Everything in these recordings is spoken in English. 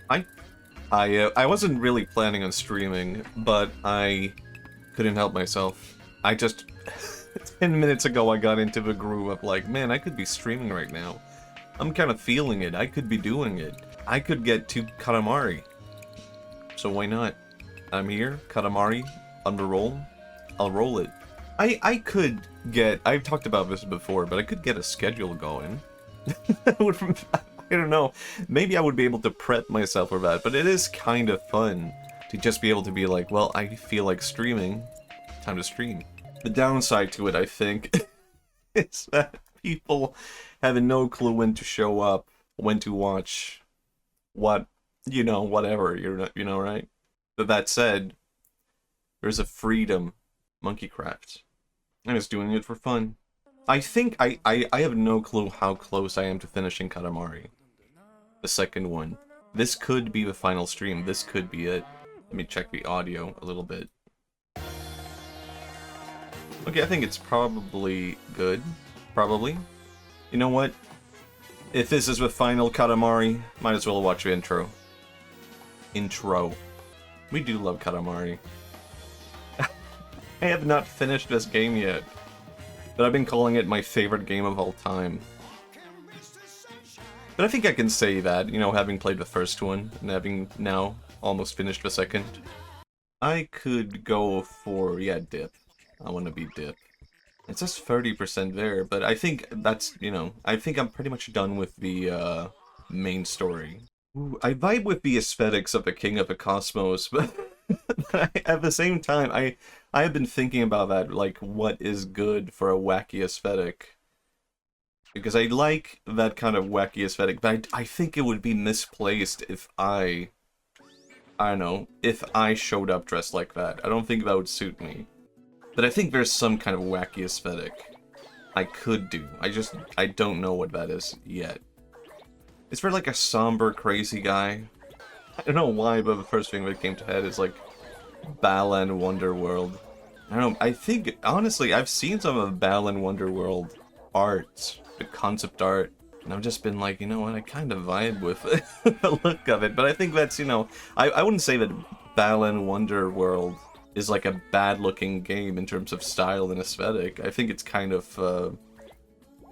I I wasn't really planning on streaming, but I couldn't help myself. I just 10 minutes ago I got into the groove of like, man, I could be streaming right now. I'm kind of feeling it. I could be doing it. I could get to Katamari. So why not? I'm here, Katamari, on the roll. I'll roll it. I could get, I've talked about this before, but I could get a schedule going. I don't know. Maybe I would be able to prep myself for that, but it is kind of fun to just be able to be like, well, I feel like streaming. Time to stream. The downside to it, I think, is that people having no clue when to show up, when to watch, what, you know, whatever, you know, right? But that said, there's a freedom. Monkeycraft. I'm just doing it for fun. I think I have no clue how close I am to finishing Katamari. The second one. This could be the final stream. This could be it. Let me check the audio a little bit. Okay, I think it's probably good. Probably. You know what? If this is the final Katamari, might as well watch the intro. Intro. We do love Katamari. I have not finished this game yet, but I've been calling it my favorite game of all time. But I think I can say that, you know, having played the first one, and having now almost finished the second. I could go for, yeah, Dip. I want to be Dip. It says 30% there, but I think that's, you know, I think I'm pretty much done with the main story. I vibe with the aesthetics of the King of the Cosmos, but at the same time, I have been thinking about that, like, what is good for a wacky aesthetic? Because I like that kind of wacky aesthetic, but I think it would be misplaced if I don't know, if I showed up dressed like that. I don't think that would suit me. But I think there's some kind of wacky aesthetic I could do. I don't know what that is yet. Is there like a somber, crazy guy? I don't know why, but the first thing that came to head is like Balan Wonderworld. I don't know, I think, honestly, I've seen some of Balan Wonderworld art, the concept art, and I've just been like, you know what, I kind of vibe with the look of it, but I think that's, you know, I wouldn't say that Balan Wonderworld is like a bad-looking game in terms of style and aesthetic. I think it's kind of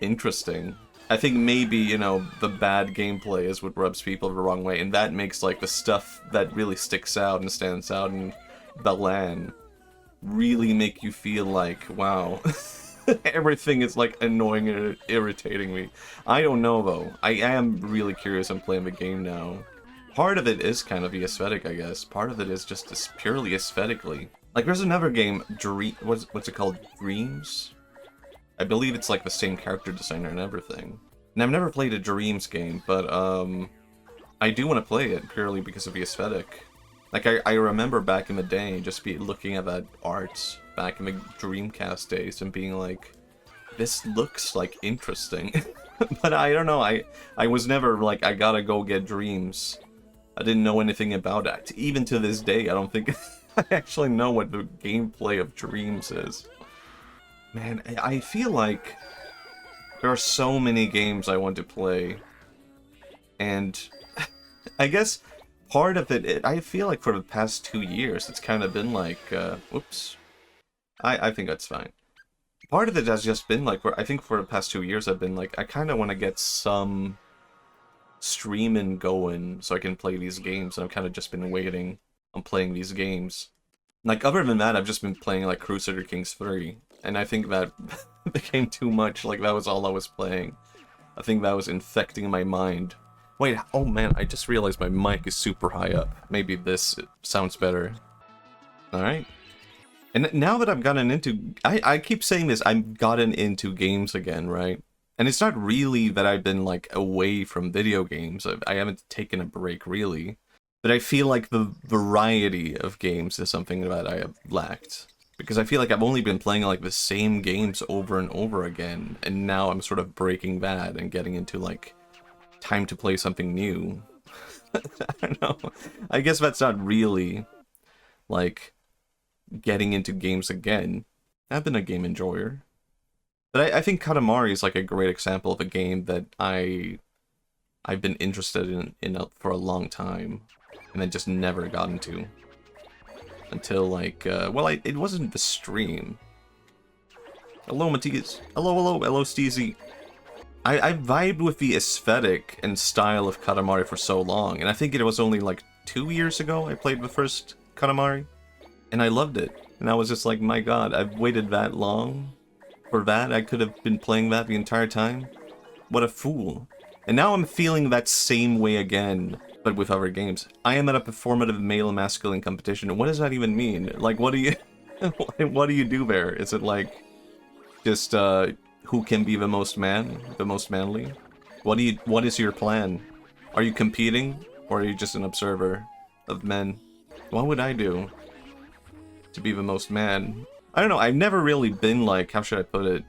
interesting. I think maybe, you know, the bad gameplay is what rubs people the wrong way, and that makes, like, the stuff that really sticks out and stands out in Balan really make you feel like, wow, everything is, like, annoying and irritating me. I don't know, though. I am really curious. I'm playing the game now. Part of it is kind of the aesthetic, I guess. Part of it is just purely aesthetically. Like, there's another game, what's it called? Dreams? I believe it's like the same character designer and everything. And I've never played a Dreams game, but I do want to play it purely because of the aesthetic. Like, I remember back in the day just looking at that art back in the Dreamcast days and being like, this looks like interesting. But I don't know, I was never like, I gotta go get Dreams. I didn't know anything about it. Even to this day, I don't think I actually know what the gameplay of Dreams is. Man, I feel like there are so many games I want to play, and I guess part of it, I feel like for the past 2 years, it's kind of been like, whoops, I think that's fine. Part of it has just been like, I think for the past 2 years, I've been like, I kind of want to get some streaming going so I can play these games, and I've kind of just been waiting on playing these games. Like, other than that, I've just been playing, like, Crusader Kings 3. And I think that became too much, like, that was all I was playing. I think that was infecting my mind. Wait, oh man, I just realized my mic is super high up. Maybe this sounds better. Alright. And now that I've gotten into... I keep saying this, I've gotten into games again, right? And it's not really that I've been, like, away from video games. I haven't taken a break, really. But I feel like the variety of games is something that I have lacked. Because I feel like I've only been playing like the same games over and over again, and now I'm sort of breaking that and getting into like time to play something new. I don't know. I guess that's not really like getting into games again. I've been a game enjoyer. But I think Katamari is like a great example of a game that I I've been interested in for a long time, and I just never got into. Until, like, well, it wasn't the stream. Hello, Matthias. Hello, Steezy. I vibed with the aesthetic and style of Katamari for so long, and I think it was only, like, 2 years ago I played the first Katamari, and I loved it. And I was just like, my god, I've waited that long for that? I could have been playing that the entire time? What a fool. And now I'm feeling that same way again, but with other games. I am at a performative male-masculine competition. What does that even mean? Like, what do you... what do you do there? Is it like... just, who can be the most manly? What is your plan? Are you competing? Or are you just an observer of men? What would I do to be the most man? I don't know, I've never really been like, how should I put it?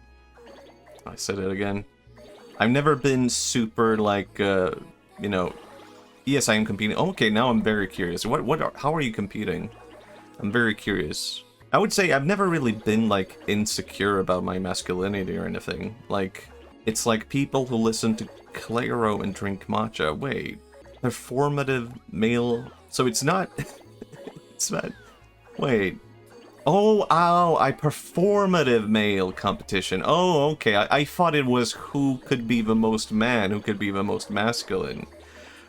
I said it again. I've never been super like, you know, yes, I am competing. Oh, okay, now I'm very curious. How are you competing? I'm very curious. I would say I've never really been like insecure about my masculinity or anything. Like, it's like people who listen to Claro and drink matcha. Wait, performative male. So it's not. It's not. Wait. Oh, I performative male competition. Oh, okay. I thought it was who could be the most man, who could be the most masculine.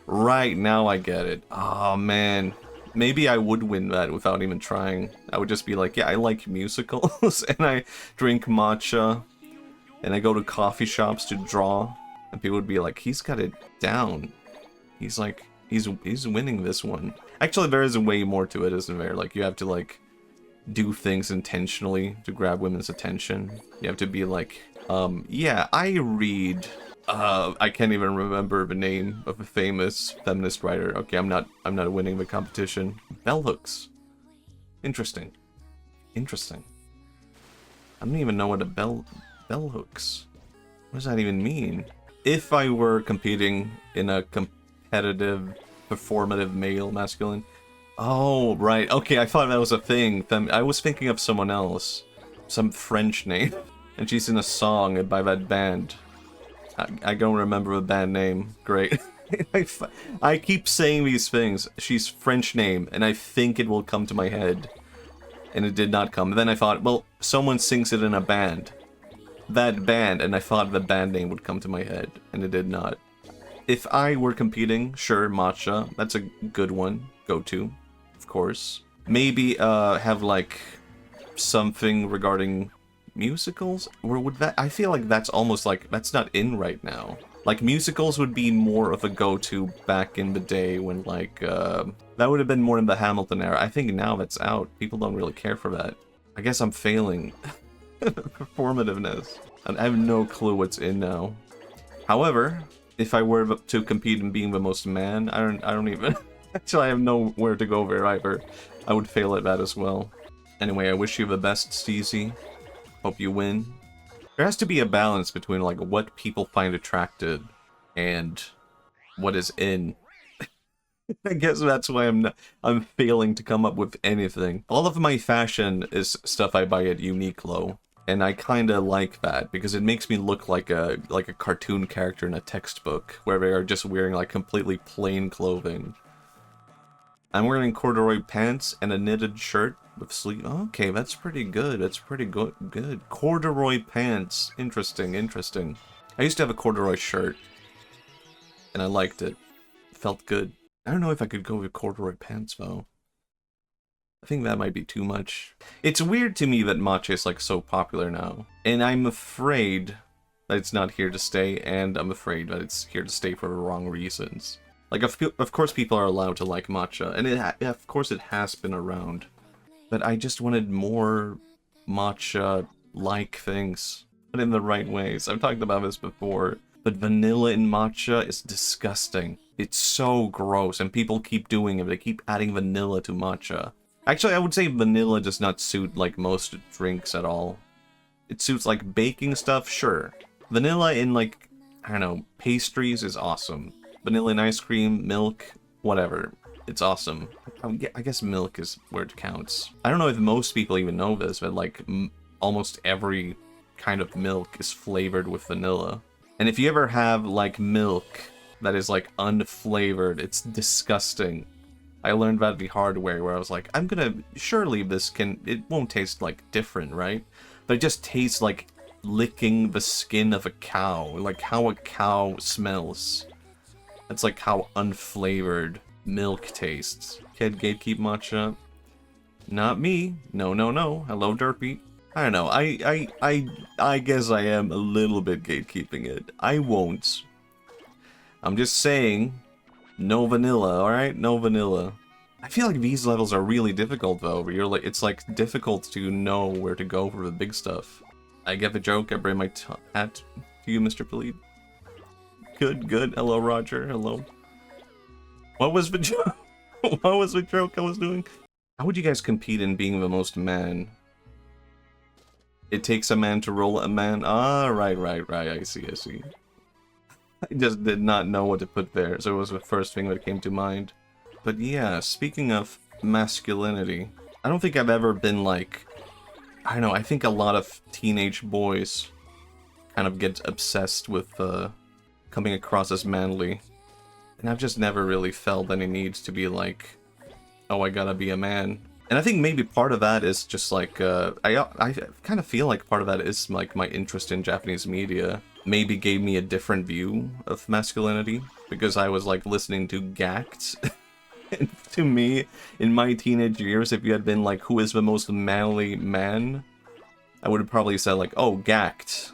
Right, now I get it. Oh, man. Maybe I would win that without even trying. I would just be like, yeah, I like musicals, and I drink matcha, and I go to coffee shops to draw, and people would be like, he's got it down. He's like, he's winning this one. Actually, there is way more to it, isn't there? Like, you have to, like, do things intentionally to grab women's attention. You have to be like, yeah, I read... I can't even remember the name of a famous feminist writer. Okay, I'm not winning the competition. Bell hooks. Interesting. Interesting. I don't even know what a bell hooks. What does that even mean? If I were competing in a competitive, performative male masculine. Oh, right. Okay, I thought that was a thing. I was thinking of someone else. Some French name. And she's in a song by that band. I don't remember the band name. Great. I keep saying these things. She's French name, and I think it will come to my head. And it did not come. Then I thought, well, someone sings it in a band. That band, and I thought the band name would come to my head, and it did not. If I were competing, sure, matcha. That's a good one. Go to, of course. Maybe have like something regarding musicals? Or would that... I feel like that's almost like... that's not in right now. Like, musicals would be more of a go-to back in the day when, like, that would have been more in the Hamilton era. I think now that's out. People don't really care for that. I guess I'm failing. Performativeness. I have no clue what's in now. However, if I were to compete in being the most man, I don't even... Actually, I have nowhere to go there either. I would fail at that as well. Anyway, I wish you the best, Steezy. Hope you win. There has to be a balance between, like, what people find attractive and what is in. I guess that's why I'm failing to come up with anything. All of my fashion is stuff I buy at Uniqlo, and I kinda like that because it makes me look like a cartoon character in a textbook where they are just wearing like completely plain clothing. I'm wearing corduroy pants and a knitted shirt with sleeve. Okay, that's pretty good. That's pretty good. Corduroy pants. Interesting, interesting. I used to have a corduroy shirt, and I liked it. It felt good. I don't know if I could go with corduroy pants, though. I think that might be too much. It's weird to me that matcha is, like, so popular now. And I'm afraid that it's not here to stay, and I'm afraid that it's here to stay for the wrong reasons. Like, of course people are allowed to like matcha, and of course it has been around. But I just wanted more matcha-like things, but in the right ways. I've talked about this before, but vanilla in matcha is disgusting. It's so gross, and people keep doing it. They keep adding vanilla to matcha. Actually, I would say vanilla does not suit, like, most drinks at all. It suits, like, baking stuff, sure. Vanilla in, like, I don't know, pastries is awesome. Vanilla in ice cream, milk, whatever. It's awesome. I guess milk is where it counts. I don't know if most people even know this, but, like, almost every kind of milk is flavored with vanilla. And if you ever have, like, milk that is like unflavored. It's disgusting. I learned that the hard way, where I was like, I'm gonna, surely it won't taste like different, right? But it just tastes like licking the skin of a cow, like how a cow smells. That's like how unflavored milk tastes. Kid gatekeep matcha? Not me. No, no, no. Hello, Derpy. I don't know. I guess I am a little bit gatekeeping it. I won't. I'm just saying, no vanilla, alright? No vanilla. I feel like these levels are really difficult though. It's like difficult to know where to go for the big stuff. I get the joke. I bring my hat to you, Mr. Polite. Good, good. Hello, Roger. Hello. What was the joke? What was the joke I was doing? How would you guys compete in being the most man? It takes a man to roll a man. Ah, right. I see. I just did not know what to put there, so it was the first thing that came to mind. But yeah, speaking of masculinity, I don't think I've ever been like... I don't know, I think a lot of teenage boys kind of get obsessed with coming across as manly. And I've just never really felt any need to be like, oh, I gotta be a man. And I think maybe part of that is just like, I kind of feel like part of that is like my interest in Japanese media maybe gave me a different view of masculinity, because I was like listening to Gact. And to me, in my teenage years, if you had been like, who is the most manly man? I would have probably said like, oh, Gact.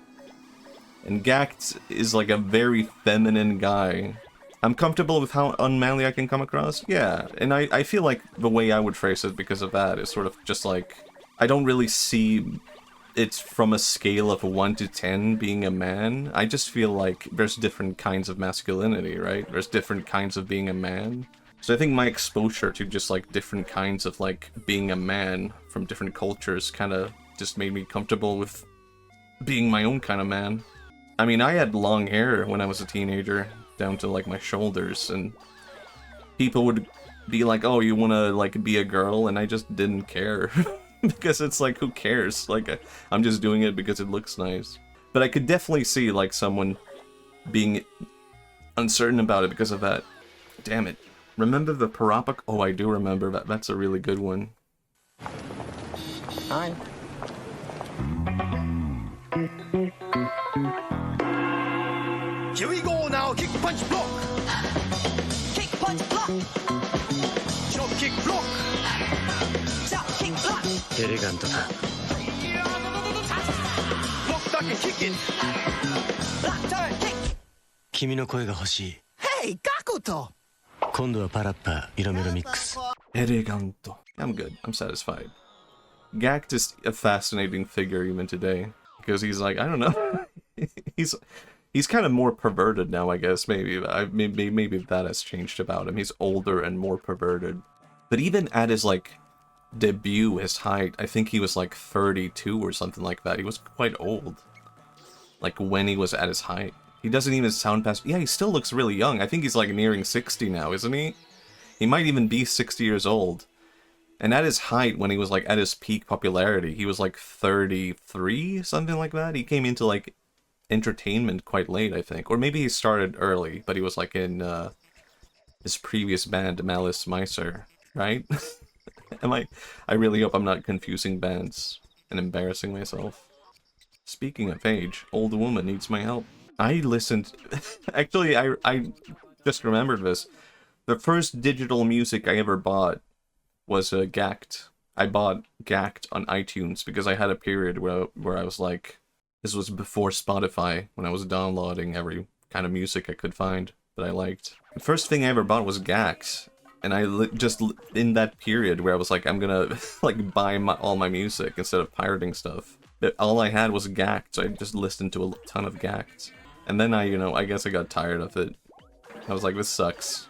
And Gact is like a very feminine guy. I'm comfortable with how unmanly I can come across, yeah. And I feel like the way I would phrase it because of that is sort of just like, I don't really see it from a scale of 1 to 10 being a man. I just feel like there's different kinds of masculinity, right? There's different kinds of being a man. So I think my exposure to just like different kinds of like being a man from different cultures kind of just made me comfortable with being my own kind of man. I mean, I had long hair when I was a teenager, down to like my shoulders, and people would be like, oh, you want to like be a girl? And I just didn't care. Because it's like, who cares? Like, I'm just doing it because it looks nice. But I could definitely see like someone being uncertain about it because of that. Damn it. Remember the Parappa? Oh, I do remember that. That's a really good one. Hi. Here we go now, kick, punch, block. Kick, punch, block. Chop, kick, block. Chop, kick, block. Elegant. Block, duck, and kick it. Block, turn, kick. 君の声が欲しい。 Hey, Gakuto! 今度はパラッパ色メロミックス。 Eleganto. I'm good. I'm satisfied. Gact is a fascinating figure even today. Because he's like, I don't know. He's kind of more perverted now, I guess. Maybe that has changed about him. He's older and more perverted. But even at his, like, debut, his height, I think he was like 32 or something like that. He was quite old. Like, when he was at his height. He doesn't even sound past... Yeah, he still looks really young. I think he's like nearing 60 now, isn't he? He might even be 60 years old. And at his height, when he was like at his peak popularity, he was like 33, something like that. He came into like entertainment quite late, I think. Or maybe he started early, but he was like in his previous band, Malice Miser, right? I really hope I'm not confusing bands and embarrassing myself. Speaking of age, old woman needs my help. I listened... Actually, I just remembered this. The first digital music I ever bought was Gact. I bought Gact on iTunes because I had a period where I was like... This was before Spotify, when I was downloading every kind of music I could find that I liked. The first thing I ever bought was Gact. And I just, in that period where I was like, I'm gonna like buy all my music instead of pirating stuff. But all I had was Gact, so I just listened to a ton of Gact. And then I guess I got tired of it. I was like, this sucks.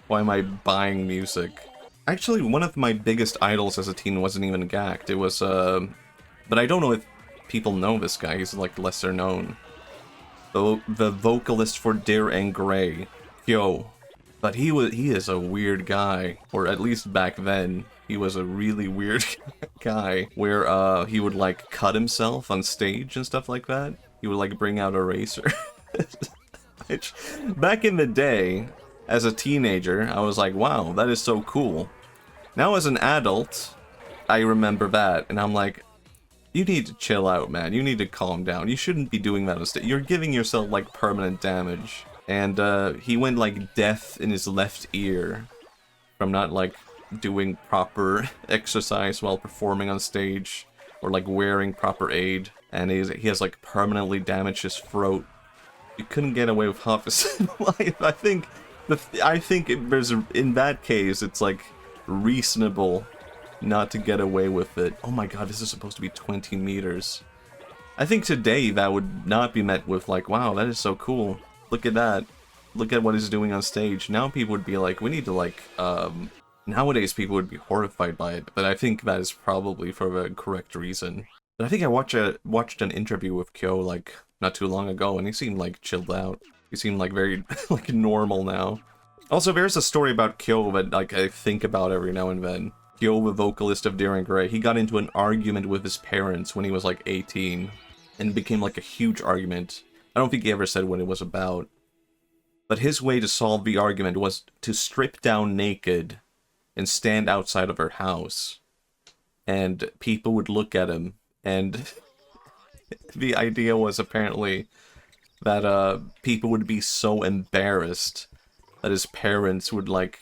Why am I buying music? Actually, one of my biggest idols as a teen wasn't even Gact. It was, but I don't know if people know this guy. He's, like, lesser known. The vocalist for Dear and Grey. Yo. But he is a weird guy. Or at least back then, he was a really weird guy. Where, he would, like, cut himself on stage and stuff like that. He would, like, bring out a razor. Which, back in the day, as a teenager, I was like, wow, that is so cool. Now as an adult, I remember that, and I'm like, you need to chill out, man. You need to calm down. You shouldn't be doing that instead. You're giving yourself, like, permanent damage. And, he went, like, deaf in his left ear from not, like, doing proper exercise while performing on stage, or, like, wearing proper aid. And he has, like, permanently damaged his throat. You couldn't get away with half his life. I think there's, in that case, it's, like, reasonable not to get away with it. Oh my god, this is supposed to be 20 meters. I think today that would not be met with like, wow, that is so cool. Look at that. Look at what he's doing on stage. Now people would be like, we need to like, nowadays people would be horrified by it, but I think that is probably for the correct reason. But I think I watched an interview with Kyo like not too long ago, and he seemed like chilled out. He seemed like very like normal now. Also, there's a story about Kyo that like I think about every now and then. Kyo, the vocalist of Daring Gray, he got into an argument with his parents when he was like 18, and it became like a huge argument. I don't think he ever said what it was about. But his way to solve the argument was to strip down naked and stand outside of her house. And people would look at him, and the idea was apparently that people would be so embarrassed that his parents would like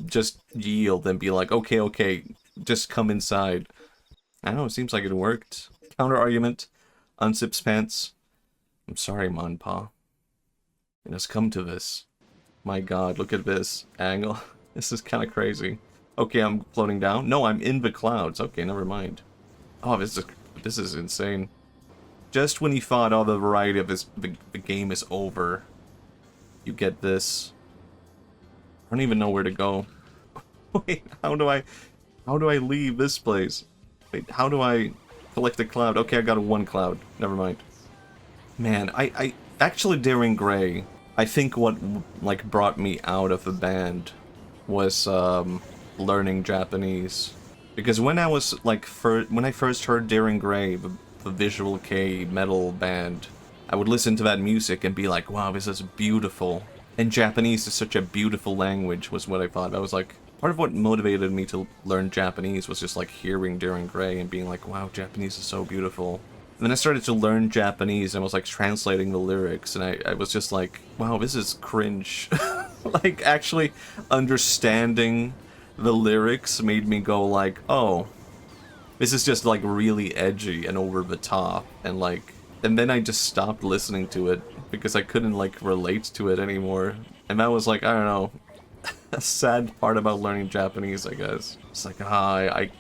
just yield and be like, okay, just come inside. I don't know, it seems like it worked. Counter argument, unzips pants. I'm sorry, Monpa. It has come to this. My god, look at this angle. This is kind of crazy. Okay, I'm floating down. No, I'm in the clouds. Okay, never mind. Oh, this is insane. Just when you thought all the variety of the game is over, you get this. I don't even know where to go. Wait, how do I leave this place? Wait, how do I collect a cloud? Okay, I got one cloud. Never mind. Man, I actually Daring Gray, I think what like brought me out of the band was learning Japanese. Because when I was like when I first heard Daring Gray, the Visual Kei metal band, I would listen to that music and be like, wow, this is beautiful. And Japanese is such a beautiful language, was what I thought. I was like, part of what motivated me to learn Japanese was just like hearing Daring Gray and being like, wow, Japanese is so beautiful. And then I started to learn Japanese and was like translating the lyrics, and I was just like, wow, this is cringe. Like actually understanding the lyrics made me go like, oh, this is just like really edgy and over the top, and like, and then I just stopped listening to it because I couldn't like relate to it anymore. And that was like, I don't know, a sad part about learning Japanese, I guess. It's like, I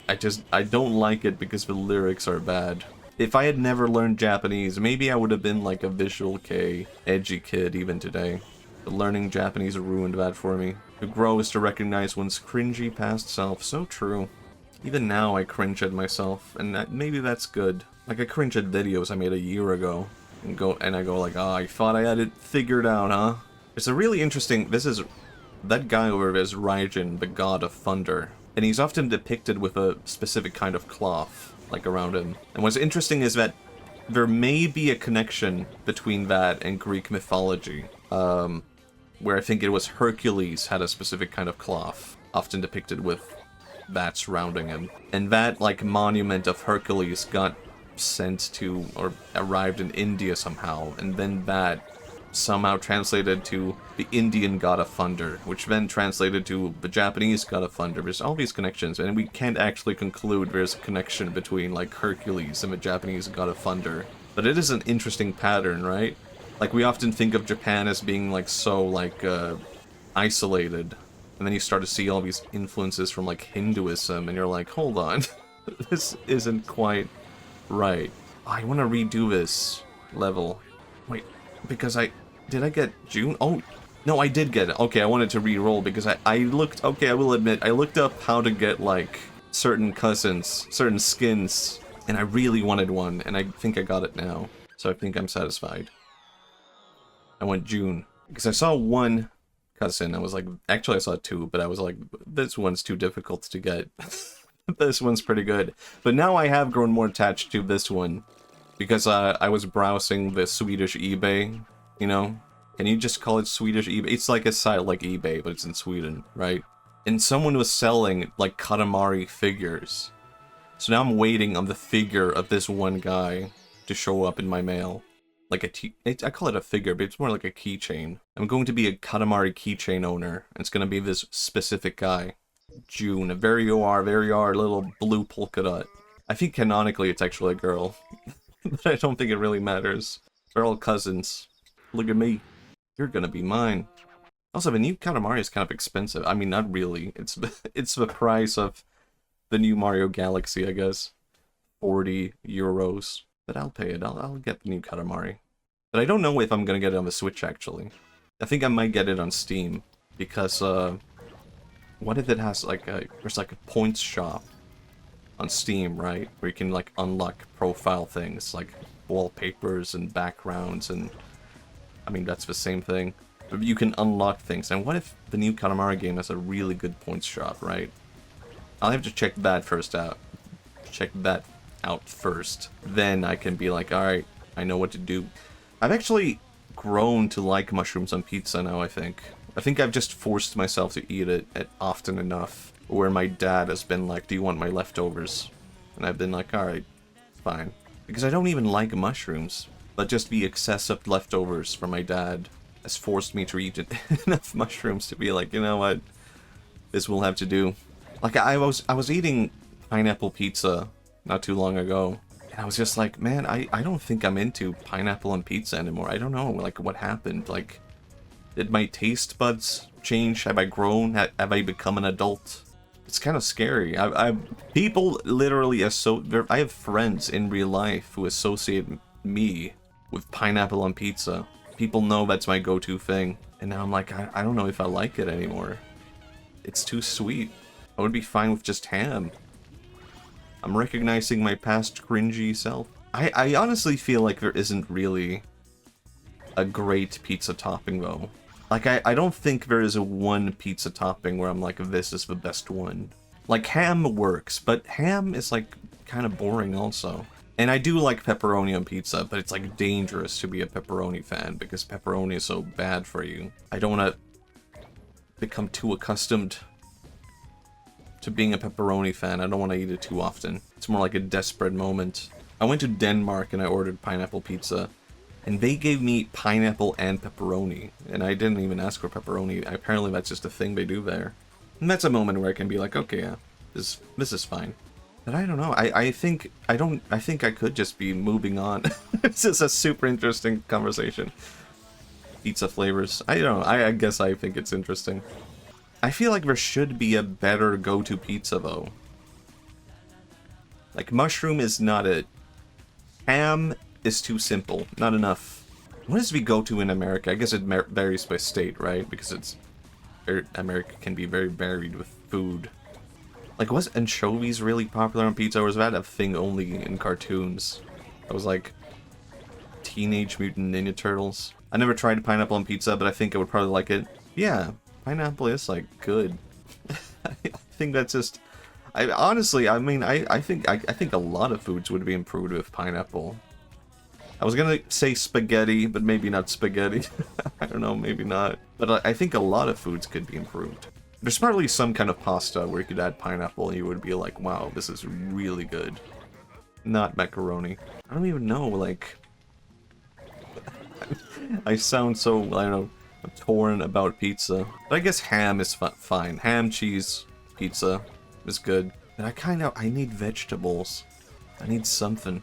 don't like it because the lyrics are bad. If I had never learned Japanese, maybe I would have been like a Visual Kei edgy kid even today. But learning Japanese ruined that for me. To grow is to recognize one's cringy past self. So true. Even now I cringe at myself, and maybe that's good. Like I cringe at videos I made a year ago, and I go like, oh, I thought I had it figured out, huh? It's a really interesting, that guy over there is Raijin, the god of thunder. And he's often depicted with a specific kind of cloth, like around him. And what's interesting is that there may be a connection between that and Greek mythology, where I think it was Hercules had a specific kind of cloth, often depicted with that surrounding him. And that, like, monument of Hercules got sent to, or arrived in India somehow, and then that somehow translated to the Indian god of thunder, which then translated to the Japanese god of thunder. There's all these connections, and we can't actually conclude there's a connection between, like, Hercules and the Japanese god of thunder. But it is an interesting pattern, right? Like, we often think of Japan as being, like, so, like, isolated. And then you start to see all these influences from, like, Hinduism, and you're like, hold on. This isn't quite right. Oh, I want to redo this level. Wait, because did I get June? Oh, no, I did get it. Okay, I wanted to re-roll because I looked, okay, I will admit, I looked up how to get, like, certain cousins, certain skins, and I really wanted one, and I think I got it now. So I think I'm satisfied. I went June, because I saw one cousin, I was like, actually I saw two, but I was like, this one's too difficult to get. This one's pretty good. But now I have grown more attached to this one, because I was browsing the Swedish eBay, you know, Can you just call it Swedish eBay? It's like a site like eBay, but it's in Sweden, right? And someone was selling, like, Katamari figures. So now I'm waiting on the figure of this one guy to show up in my mail. Like I call it a figure, but it's more like a keychain. I'm going to be a Katamari keychain owner. And it's going to be this specific guy. June, a very OR little blue polka dot. I think canonically it's actually a girl. But I don't think it really matters. They're all cousins. Look at me. You're gonna be mine. Also, the new Katamari is kind of expensive. I mean, not really. It's the price of the new Mario Galaxy, I guess. 40 euros. But I'll pay it. I'll get the new Katamari. But I don't know if I'm gonna get it on the Switch, actually. I think I might get it on Steam. Because, what if it has, like, there's, like, a points shop on Steam, right? Where you can, like, unlock profile things, like wallpapers and backgrounds, and... I mean, that's the same thing. But you can unlock things. And what if the new Katamari game has a really good points shop, right? I'll have to check that first out. Check that out first. Then I can be like, alright, I know what to do. I've actually grown to like mushrooms on pizza now, I think. I think I've just forced myself to eat it often enough. Where my dad has been like, do you want my leftovers? And I've been like, alright, fine. Because I don't even like mushrooms. But just the excessive leftovers from my dad has forced me to eat enough mushrooms to be like, you know what? This will have to do. Like, I was eating pineapple pizza not too long ago. And I was just like, man, I don't think I'm into pineapple on pizza anymore. I don't know, like, what happened? Like, did my taste buds change? Have I grown? Have I become an adult? It's kind of scary. People literally I have friends in real life who associate me with pineapple on pizza. People know that's my go-to thing. And now I'm like, I don't know if I like it anymore. It's too sweet. I would be fine with just ham. I'm recognizing my past cringy self. I honestly feel like there isn't really a great pizza topping, though. Like, I don't think there is a one pizza topping where I'm like, this is the best one. Like, ham works, but ham is, like, kind of boring also. And I do like pepperoni on pizza, but it's, like, dangerous to be a pepperoni fan, because pepperoni is so bad for you. I don't want to become too accustomed to being a pepperoni fan. I don't want to eat it too often. It's more like a desperate moment. I went to Denmark and I ordered pineapple pizza, and they gave me pineapple and pepperoni, and I didn't even ask for pepperoni. Apparently that's just a thing they do there. And that's a moment where I can be like, okay, yeah, this is fine. But I don't know. I think I could just be moving on. This is a super interesting conversation. Pizza flavors. I don't know. I guess I think it's interesting. I feel like there should be a better go-to pizza, though. Like, mushroom is not it. Ham is too simple. Not enough. What is the go-to in America? I guess it varies by state, right? Because America can be very varied with food. Like, was anchovies really popular on pizza, or was that a thing only in cartoons? That was like Teenage Mutant Ninja Turtles. I never tried pineapple on pizza, but I think I would probably like it. Yeah, pineapple is, like, good. I think that's just... honestly, I mean, I think a lot of foods would be improved with pineapple. I was gonna say spaghetti, but maybe not spaghetti. I don't know, maybe not. But I think a lot of foods could be improved. There's probably some kind of pasta where you could add pineapple and you would be like, wow, this is really good. Not macaroni. I don't even know, like... I sound so, I don't know, torn about pizza. But I guess ham is fine. Ham, cheese, pizza is good. But I need vegetables. I need something.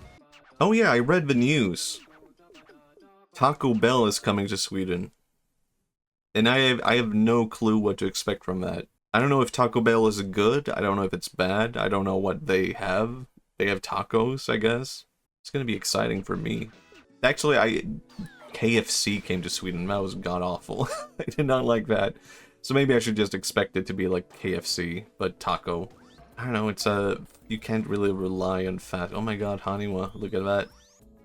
Oh yeah, I read the news. Taco Bell is coming to Sweden. And I have no clue what to expect from that. I don't know if Taco Bell is good. I don't know if it's bad. I don't know what they have. They have tacos, I guess. It's gonna be exciting for me. Actually, KFC came to Sweden. That was god-awful. I did not like that. So maybe I should just expect it to be like KFC, but taco. I don't know, it's you can't really rely on fast... Oh my god, Haniwa, look at that.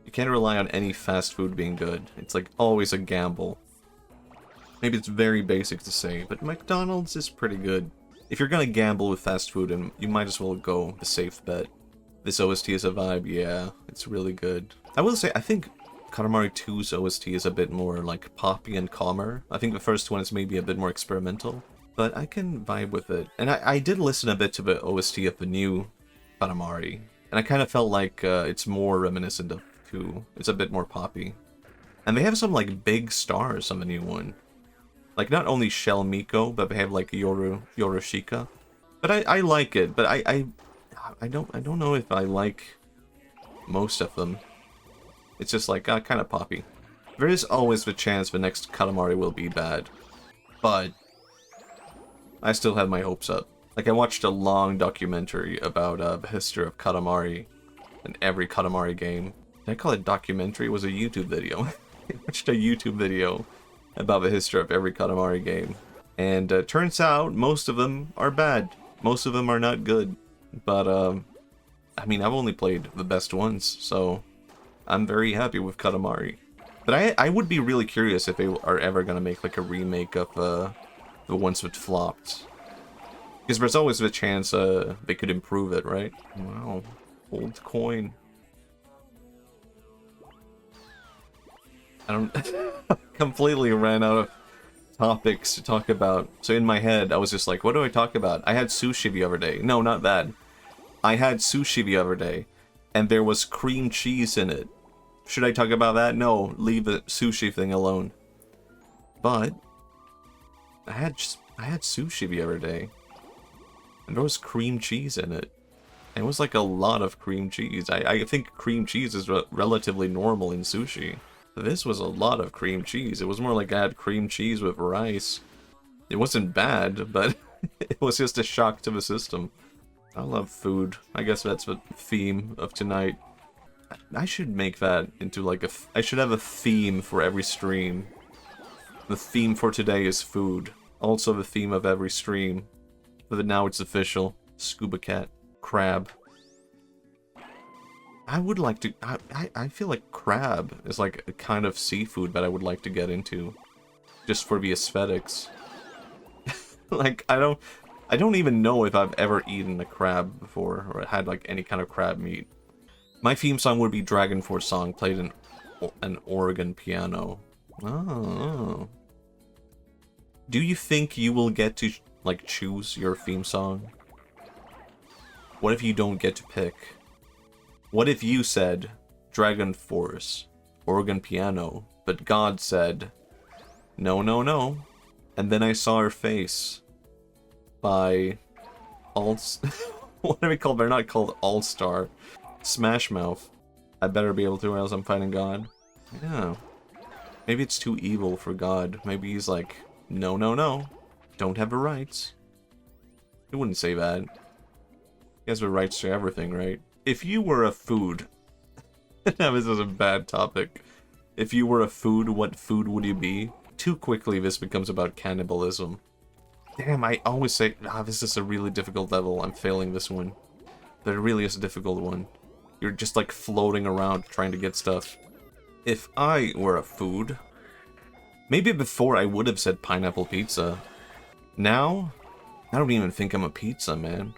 You can't rely on any fast food being good. It's like always a gamble. Maybe it's very basic to say, but McDonald's is pretty good. If you're gonna gamble with fast food, and you might as well go the safe bet. This OST is a vibe, yeah, it's really good. I will say, I think Katamari 2's OST is a bit more like poppy and calmer. I think the first one is maybe a bit more experimental, but I can vibe with it. And I did listen a bit to the OST of the new Katamari, and I kind of felt like it's more reminiscent of 2. It's a bit more poppy. And they have some like big stars on the new one. Like not only Shell Miko, but they have like Yoroshika. But I like it, but I don't know if I like most of them. It's just like kind of poppy. There is always the chance the next Katamari will be bad, but I still have my hopes up. Like I watched a long documentary about the history of Katamari and every Katamari game. Did I call it documentary? It was a YouTube video. I watched a YouTube video about the history of every Katamari game, and turns out most of them are bad. Most of them are not good. But I mean, I've only played the best ones, so I'm very happy with Katamari. But I would be really curious if they are ever gonna make like a remake of the ones that flopped, because there's always the chance they could improve it, right? Wow, old coin. I don't completely ran out of topics to talk about. So in my head, I was just like, what do I talk about? I had sushi the other day. No, not that. I had sushi the other day, and there was cream cheese in it. Should I talk about that? No, leave the sushi thing alone. But I had sushi the other day, and there was cream cheese in it. And it was like a lot of cream cheese. I think cream cheese is relatively normal in sushi. This was a lot of cream cheese. It was more like I had cream cheese with rice. It wasn't bad, but it was just a shock to the system. I love food. I guess that's the theme of tonight. I should make that into like I should have a theme for every stream. The theme for today is food. Also the theme of every stream. But now it's official. Scuba cat. Crab. I would like to... I feel like crab is like a kind of seafood that I would like to get into. Just for the aesthetics. Like, I don't even know if I've ever eaten a crab before, or had like any kind of crab meat. My theme song would be Dragon Force song, played in an organ piano. Oh. Do you think you will get to, like, choose your theme song? What if you don't get to pick? What if you said, Dragon Force, organ piano, but God said, no, no, no, and then I saw her face by what are we called? They're not called All-Star. Smash Mouth. I better be able to, or else I'm fighting God. Yeah. Maybe it's too evil for God. Maybe he's like, no, no, no, don't have the rights. He wouldn't say that. He has the rights to everything, right? If you were a food... Now this is a bad topic. If you were a food, what food would you be? Too quickly this becomes about cannibalism. Damn, I always say, this is a really difficult level. I'm failing this one. But it really is a difficult one. You're just like floating around trying to get stuff. If I were a food... Maybe before I would have said pineapple pizza. Now, I don't even think I'm a pizza, man.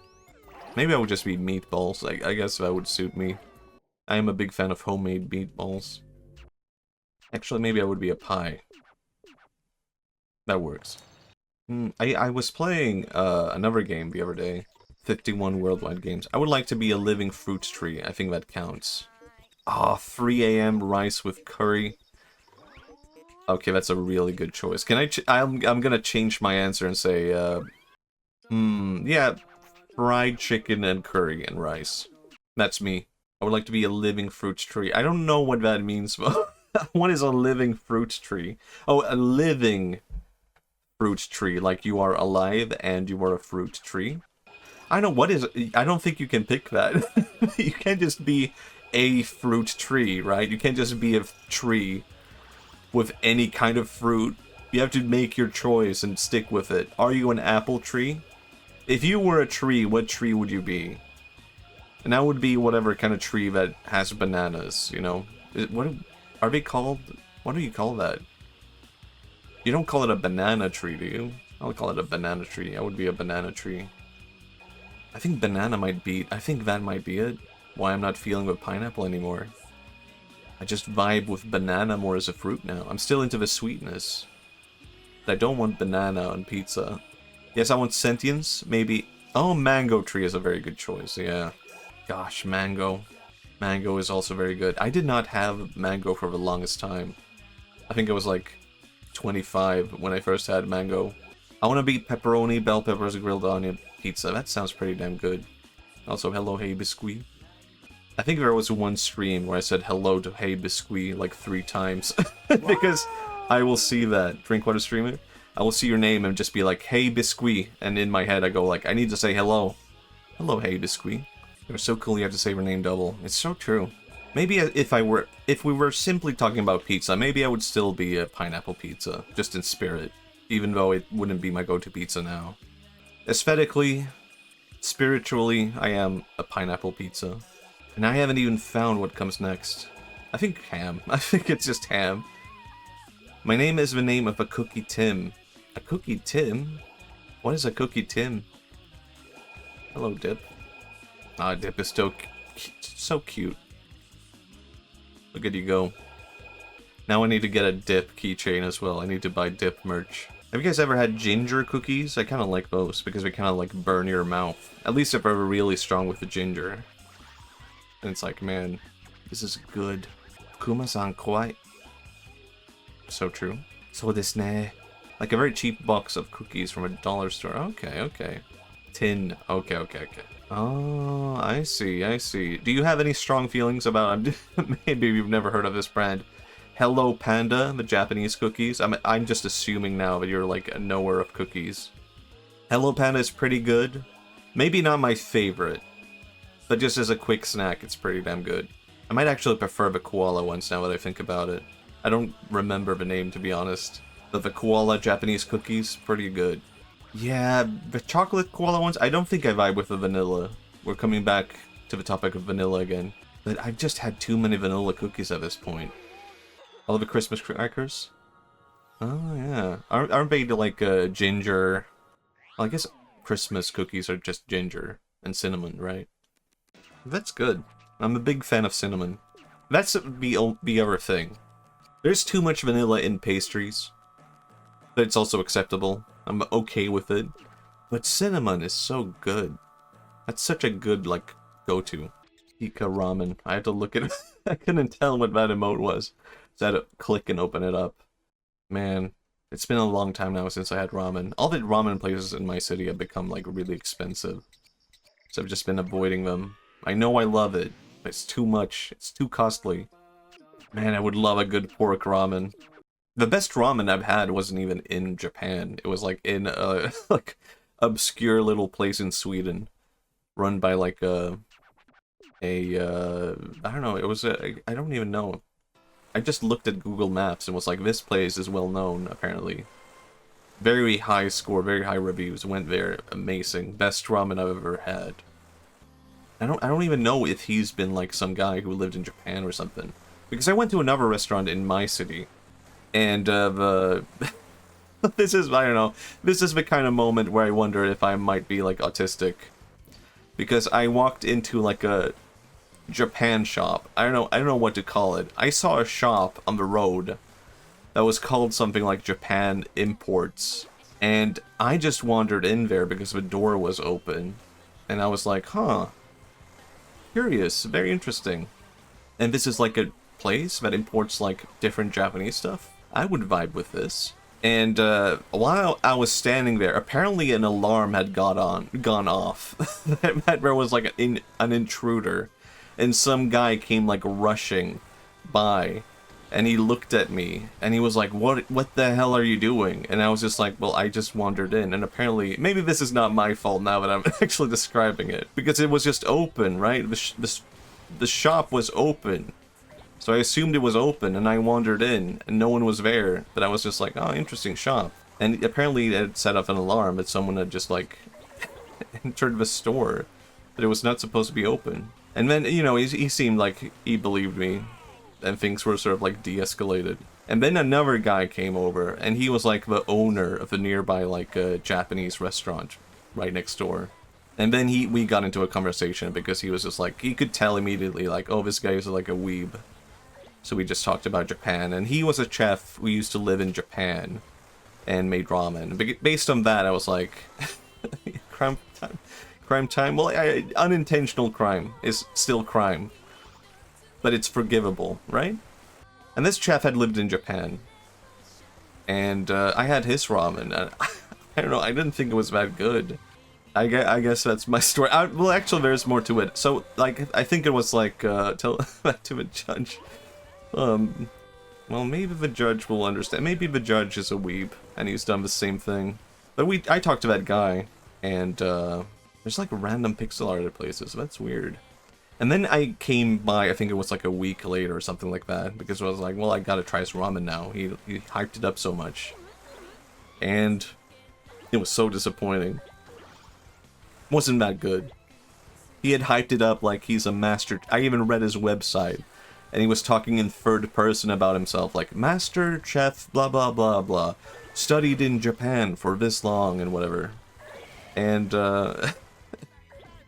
Maybe I would just be meatballs. I guess that would suit me. I am a big fan of homemade meatballs. Actually, maybe I would be a pie. That works. I was playing another game the other day. 51 worldwide games. I would like to be a living fruit tree. I think that counts. Ah, 3 a.m. rice with curry. Okay, that's a really good choice. Can I'm gonna change my answer and say, yeah, fried chicken and curry and rice. That's me. I would like to be a living fruit tree. I don't know what that means, though. What is a living fruit tree? Oh, a living fruit tree. Like you are alive and you are a fruit tree. I don't know, what is... I don't think you can pick that. You can't just be a fruit tree, right? You can't just be a tree with any kind of fruit. You have to make your choice and stick with it. Are you an apple tree? If you were a tree, what tree would you be? And that would be whatever kind of tree that has bananas, you know? What are they called? What do you call that? You don't call it a banana tree, do you? I would call it a banana tree. I would be a banana tree. I think banana might be... I think that might be it. Why I'm not feeling with pineapple anymore. I just vibe with banana more as a fruit now. I'm still into the sweetness. But I don't want banana on pizza. Yes, I want sentience, maybe. Oh, mango tree is a very good choice, yeah. Gosh, mango. Mango is also very good. I did not have mango for the longest time. I think I was like 25 when I first had mango. I want to beat pepperoni, bell peppers, grilled onion, pizza. That sounds pretty damn good. Also, hello, hey, biscuit. I think there was one stream where I said hello to hey, biscuit like 3 times. Because I will see that. Drinkwater streamer. I will see your name and just be like, hey, biscuit. And in my head, I go like, I need to say hello. Hello, hey, biscuit. You're so cool you have to say your name double. It's so true. Maybe if we were simply talking about pizza, maybe I would still be a pineapple pizza, just in spirit, even though it wouldn't be my go-to pizza now. Aesthetically, spiritually, I am a pineapple pizza. And I haven't even found what comes next. I think ham. I think it's just ham. My name is the name of a Cookie Tim. A Cookie Tim? What is a Cookie Tim? Hello, Dip. Ah, Dip is so cute. Look at you go. Now I need to get a Dip keychain as well. I need to buy Dip merch. Have you guys ever had ginger cookies? I kind of like those because they kind of like burn your mouth. At least if they're really strong with the ginger. And it's like, man, this is good. Kuma-san kawaii. So true. So desu ne. Like a very cheap box of cookies from a dollar store. Okay, okay. Tin. Okay, okay, okay. Oh, I see, I see. Do you have any strong feelings about... Maybe you've never heard of this brand. Hello Panda, the Japanese cookies. I'm just assuming now that you're like a knower of cookies. Hello Panda is pretty good. Maybe not my favorite. But just as a quick snack, it's pretty damn good. I might actually prefer the koala ones now that I think about it. I don't remember the name, to be honest. But the koala Japanese cookies, pretty good. Yeah, the chocolate koala ones, I don't think I vibe with the vanilla. We're coming back to the topic of vanilla again. But I've just had too many vanilla cookies at this point. All the Christmas crackers? Oh, yeah. Aren't they like ginger? Well, I guess Christmas cookies are just ginger and cinnamon, right? That's good. I'm a big fan of cinnamon. That's the other thing. There's too much vanilla in pastries. But it's also acceptable. I'm okay with it. But cinnamon is so good. That's such a good, like, go-to. Ika ramen. I had to look at it. I couldn't tell what that emote was. So I had to click and open it up. Man, it's been a long time now since I had ramen. All the ramen places in my city have become, like, really expensive. So I've just been avoiding them. I know I love it, but it's too much. It's too costly. Man, I would love a good pork ramen. The best ramen I've had wasn't even in Japan. It was like in a like obscure little place in Sweden, run by like I don't know. It was I don't even know. I just looked at Google Maps and was like, this place is well known apparently. Very high score, very high reviews. Went there, amazing, best ramen I've ever had. I don't even know if he's been like some guy who lived in Japan or something, because I went to another restaurant in my city. And this is, I don't know, this is the kind of moment where I wonder if I might be, like, autistic. Because I walked into, like, a Japan shop. I don't know what to call it. I saw a shop on the road that was called something like Japan Imports. And I just wandered in there because the door was open. And I was like, huh. Curious, very interesting. And this is, like, a place that imports, like, different Japanese stuff. I would vibe with this. And while I was standing there, apparently an alarm had gone off. that there was like an intruder. And some guy came like rushing by. And he looked at me. And he was like, what the hell are you doing? And I was just like, well, I just wandered in. And apparently, maybe this is not my fault now that I'm actually describing it. Because it was just open, right? The shop was open. So I assumed it was open, and I wandered in, and no one was there. But I was just like, oh, interesting shop. And apparently it had set off an alarm that someone had just, like, entered the store. That it was not supposed to be open. And then, you know, he seemed like he believed me. And things were sort of, like, de-escalated. And then another guy came over, and he was, like, the owner of the nearby, like, Japanese restaurant right next door. And then we got into a conversation because he was just, like, he could tell immediately, like, oh, this guy is, like, a weeb. So we just talked about Japan, and he was a chef who used to live in Japan and made ramen. Based on that, I was like, crime time. Crime time? Well, unintentional crime is still crime. But it's forgivable, right? And this chef had lived in Japan. And I had his ramen. And I don't know, I didn't think it was that good. I guess that's my story. Well, actually, there's more to it. So, like, I think it was like, tell that to a judge. Well, maybe the judge will understand. Maybe the judge is a weeb, and he's done the same thing. But I talked to that guy, and there's like random pixel art at places. So that's weird. And then I came by, I think it was like a week later or something like that, because I was like, well, I gotta try his ramen now. He hyped it up so much. And it was so disappointing. Wasn't that good. He had hyped it up like he's a master. I even read his website. And he was talking in third person about himself, like, Master Chef, blah, blah, blah, blah. Studied in Japan for this long, and whatever. And,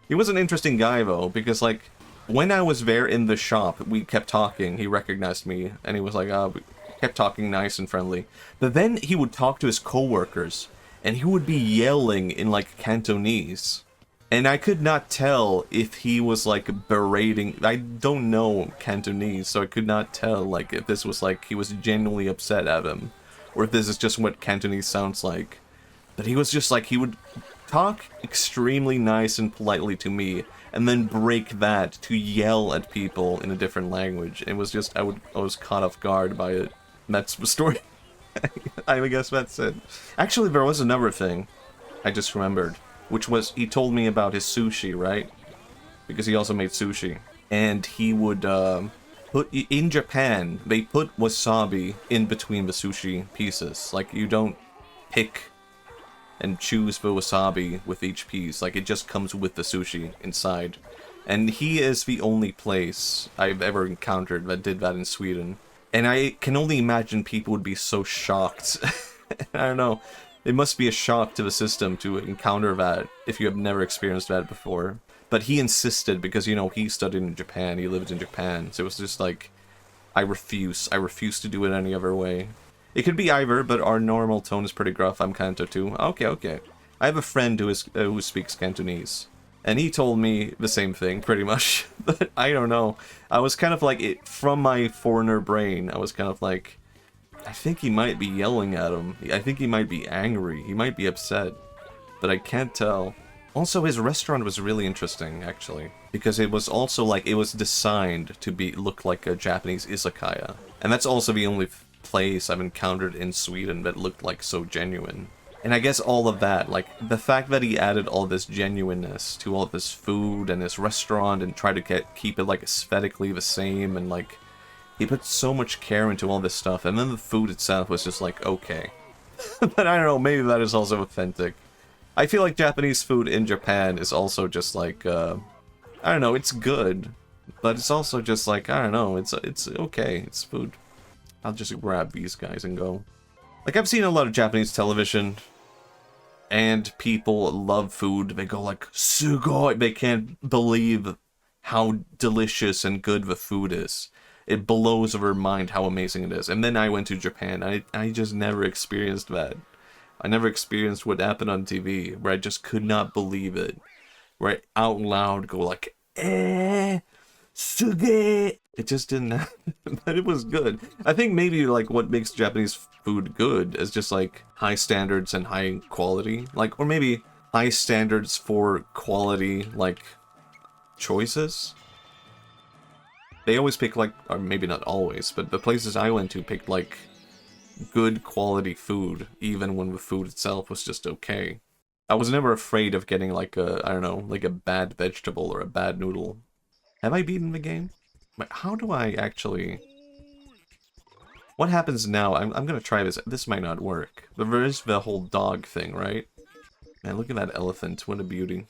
he was an interesting guy, though, because, like, when I was there in the shop, we kept talking. He recognized me, and he was like, we kept talking nice and friendly. But then he would talk to his coworkers, and he would be yelling in, like, Cantonese. And I could not tell if he was, like, berating. I don't know Cantonese, so I could not tell, like, if this was, like, he was genuinely upset at him. Or if this is just what Cantonese sounds like. But he was just, like, he would talk extremely nice and politely to me, and then break that to yell at people in a different language. It was just, I was caught off guard by it. That's the story. I guess that's it. Actually, there was another thing I just remembered. Which was, he told me about his sushi, right? Because he also made sushi. And he would, in Japan, they put wasabi in between the sushi pieces. Like, you don't pick and choose the wasabi with each piece. Like, it just comes with the sushi inside. And he is the only place I've ever encountered that did that in Sweden. And I can only imagine people would be so shocked. I don't know. It must be a shock to the system to encounter that if you have never experienced that before. But he insisted because, you know, he studied in Japan, he lived in Japan, so it was just like, I refuse to do it any other way. It could be either, but our normal tone is pretty gruff. I'm Kanto too. Okay. I have a friend who speaks Cantonese, and he told me the same thing, pretty much. But I don't know. I was kind of like, from my foreigner brain, I was kind of like, I think he might be yelling at him. I think he might be angry. He might be upset. But I can't tell. Also, his restaurant was really interesting, actually. Because it was also like, it was designed to look like a Japanese izakaya. And that's also the only place I've encountered in Sweden that looked like so genuine. And I guess all of that, like, the fact that he added all this genuineness to all of his food and his restaurant and tried to keep it, like, aesthetically the same and, like, he put so much care into all this stuff, and then the food itself was just like, okay. But I don't know, maybe that is also authentic. I feel like Japanese food in Japan is also just like, I don't know, it's good. But it's also just like, I don't know, it's okay, it's food. I'll just grab these guys and go. Like, I've seen a lot of Japanese television, and people love food. They go like, sugoi! They can't believe how delicious and good the food is. It blows over mind how amazing it is. And then I went to Japan. I just never experienced that. I never experienced what happened on TV, where I just could not believe it. Where I out loud go like, suge! It just didn't happen, but it was good. I think maybe like what makes Japanese food good is just like high standards and high quality. Like, or maybe high standards for quality, like, choices. They always pick, like, or maybe not always, but the places I went to picked, like, good quality food, even when the food itself was just okay. I was never afraid of getting, like, I don't know, like a bad vegetable or a bad noodle. Have I beaten the game? Wait, how do I actually... What happens now? I'm gonna try this. This might not work. But there is the whole dog thing, right? Man, look at that elephant. What a beauty.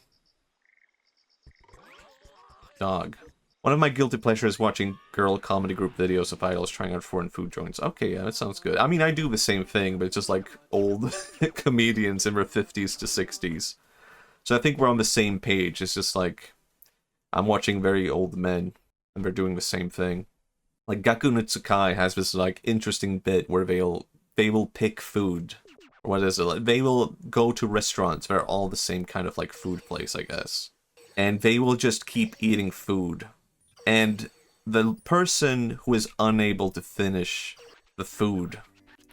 Dog. One of my guilty pleasures is watching girl comedy group videos of idols trying out foreign food joints. Okay, yeah, that sounds good. I mean, I do the same thing, but it's just like old comedians in their 50s to 60s. So I think we're on the same page. It's just like, I'm watching very old men, and they're doing the same thing. Like Gaku no Tsukai has this like interesting bit where they will pick food. What is it? Like, they will go to restaurants that are all the same kind of like food place, I guess. And they will just keep eating food. And the person who is unable to finish the food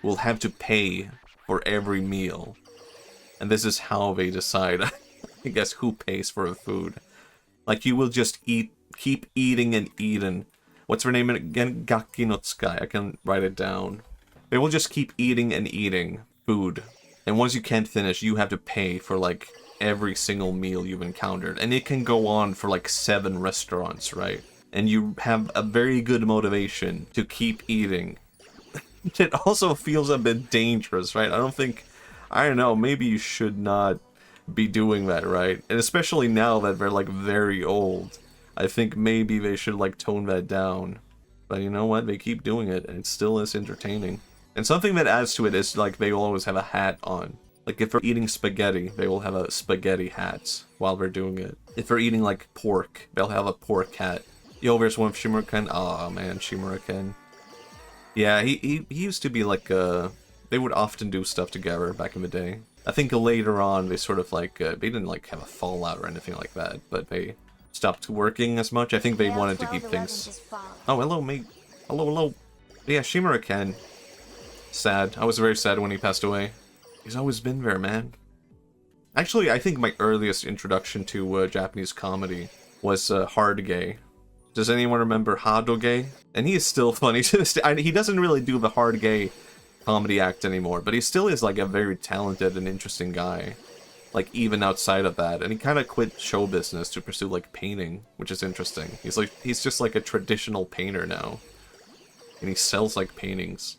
will have to pay for every meal. And this is how they decide, I guess, who pays for the food. Like, you will just keep eating and eating. What's her name again? Gaki no Tsukai. I can write it down. They will just keep eating and eating food. And once you can't finish, you have to pay for, like, every single meal you've encountered. And it can go on for, like, 7 restaurants, right? And you have a very good motivation to keep eating. It also feels a bit dangerous, right? I don't know, maybe you should not be doing that, right? And especially now that they're, like, very old. I think maybe they should, like, tone that down. But you know what? They keep doing it, and it still is entertaining. And something that adds to it is, like, they will always have a hat on. Like, if they're eating spaghetti, they will have a spaghetti hat while they're doing it. If they're eating, like, pork, they'll have a pork hat. Yo, there's one of Shimura-ken. Aw, man, Shimura-ken. Yeah, he used to be, like, they would often do stuff together back in the day. I think later on, they sort of, like, they didn't, like, have a fallout or anything like that, but they stopped working as much. I think they wanted to keep things... Oh, hello, mate. Hello. Yeah, Shimura-ken. Sad. I was very sad when he passed away. He's always been there, man. Actually, I think my earliest introduction to Japanese comedy was Hard Gay. Does anyone remember Hadoge? And he is still funny to this day. He doesn't really do the Hard Gay comedy act anymore, but he still is like a very talented and interesting guy. Like, even outside of that. And he kind of quit show business to pursue, like, painting, which is interesting. He's just like a traditional painter now. And he sells, like, paintings.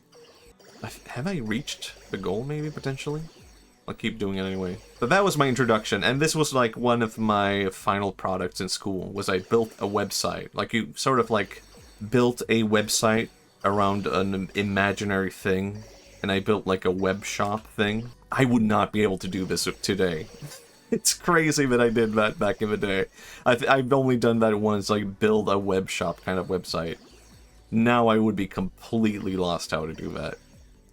Have I reached the goal, maybe, potentially? I'll keep doing it anyway. But that was my introduction, and this was, like, one of my final products in school, was I built a website. Like, you sort of, like, built a website around an imaginary thing, and I built, like, a web shop thing. I would not be able to do this today. It's crazy that I did that back in the day. I've only done that once, like, build a web shop kind of website. Now I would be completely lost how to do that.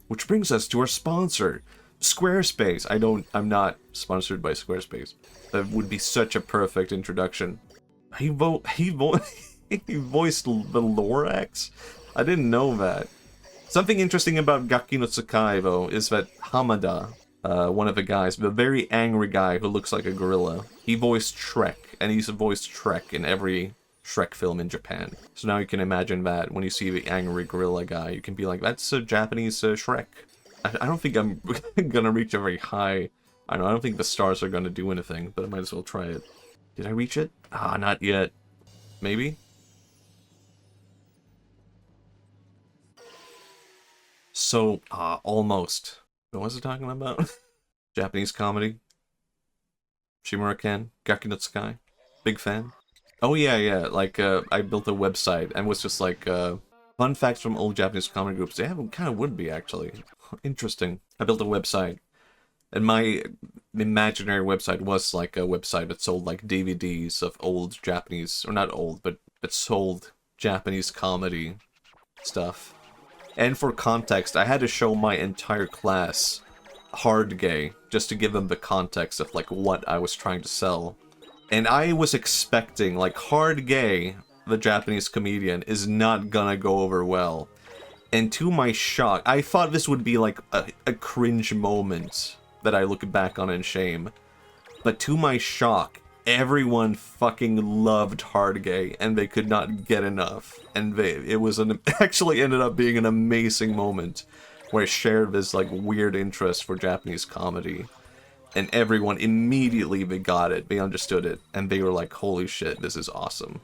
Which brings us to our sponsor, Squarespace. I'm not sponsored by Squarespace. That would be such a perfect introduction. He voiced the Lorax? I didn't know that. Something interesting about Gaki no Tsukai, though, is that Hamada, one of the guys, the very angry guy who looks like a gorilla, he voiced Shrek, and he's voiced Shrek in every Shrek film in Japan. So now you can imagine that when you see the angry gorilla guy, you can be like, that's a Japanese Shrek. I don't think I'm gonna reach a very high... I don't think the stars are gonna do anything, but I might as well try it. Did I reach it? Ah, not yet. Maybe? So, almost. What was I talking about? Japanese comedy. Shimura-ken. Gaki no Tsukai. Big fan. Oh yeah, like, I built a website and was just like, fun facts from old Japanese comedy groups. They kind of would be, actually. Interesting. I built a website. And my imaginary website was like a website that sold like DVDs of old Japanese, or not old, but it sold Japanese comedy stuff. And for context, I had to show my entire class Hard Gay, just to give them the context of like what I was trying to sell. And I was expecting, like, Hard Gay, the Japanese comedian, is not gonna go over well. And to my shock, I thought this would be like a cringe moment that I look back on in shame. But to my shock, everyone fucking loved Hard Gay, and they could not get enough. And actually ended up being an amazing moment where I shared this like weird interest for Japanese comedy. And everyone immediately, they got it, they understood it, and they were like, holy shit, this is awesome.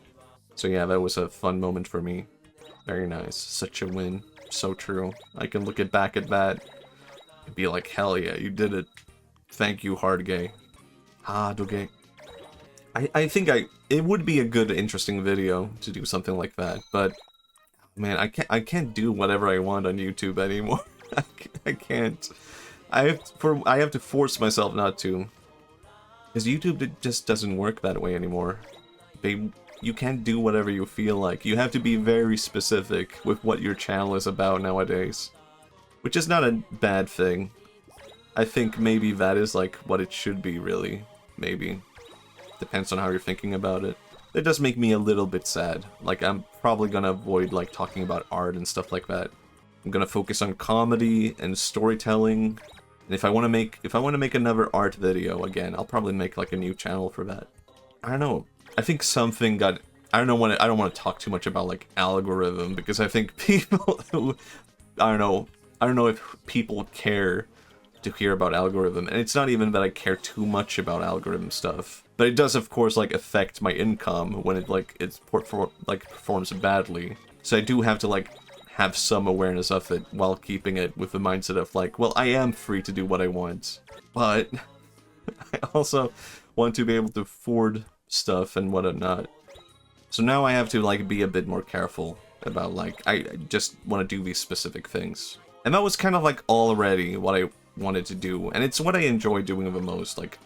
So yeah, that was a fun moment for me. Very nice. Such a win. So true. I can look back at that and be like, hell yeah, you did it. Thank you, Hard Gay. Doge. I think it would be a good, interesting video to do something like that, but man, I can't do whatever I want on YouTube anymore. I can't. I have to force myself not to, because YouTube just doesn't work that way anymore. They you can't do whatever you feel like. You have to be very specific with what your channel is about nowadays. Which is not a bad thing. I think maybe that is like what it should be, really. Maybe. Depends on how you're thinking about it. It does make me a little bit sad. Like, I'm probably gonna avoid like talking about art and stuff like that. I'm gonna focus on comedy and storytelling. And if I want to make another art video again, I'll probably make like a new channel for that. I don't know. I think something got. I don't want to talk too much about like algorithm, because I think people who, I don't know if people care to hear about algorithm, and it's not even that I care too much about algorithm stuff, but it does of course like affect my income when it like performs badly. So I do have to like have some awareness of it while keeping it with the mindset of like, well, I am free to do what I want, but I also want to be able to afford stuff and whatnot. So now I have to like be a bit more careful about like, I just want to do these specific things. And that was kind of like already what I wanted to do, and it's what I enjoy doing the most, like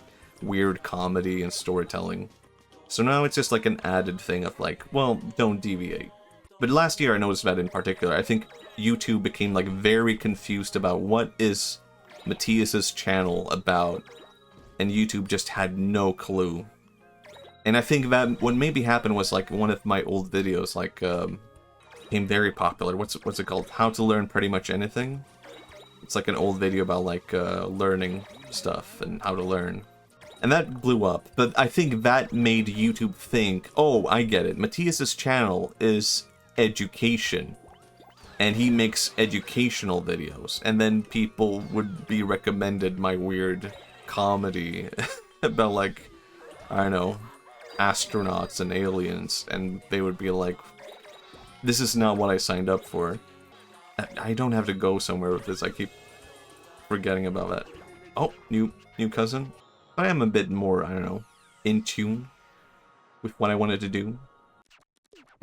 weird comedy and storytelling. So now it's just like an added thing of like, well, don't deviate. But last year I noticed that in particular, I think YouTube became like very confused about what is Matthias's channel about, and YouTube just had no clue. And I think that what maybe happened was like one of my old videos like became very popular. What's it called? How to learn pretty much anything. It's like an old video about like learning stuff and how to learn. And that blew up, but I think that made YouTube think, oh, I get it. Matthias's channel is education, and he makes educational videos, and then people would be recommended my weird comedy about like, I don't know, astronauts and aliens, and they would be like, this is not what I signed up for. I don't have to go somewhere with this. I keep forgetting about that. Oh, new cousin. I am a bit more, I don't know, in tune with what I wanted to do.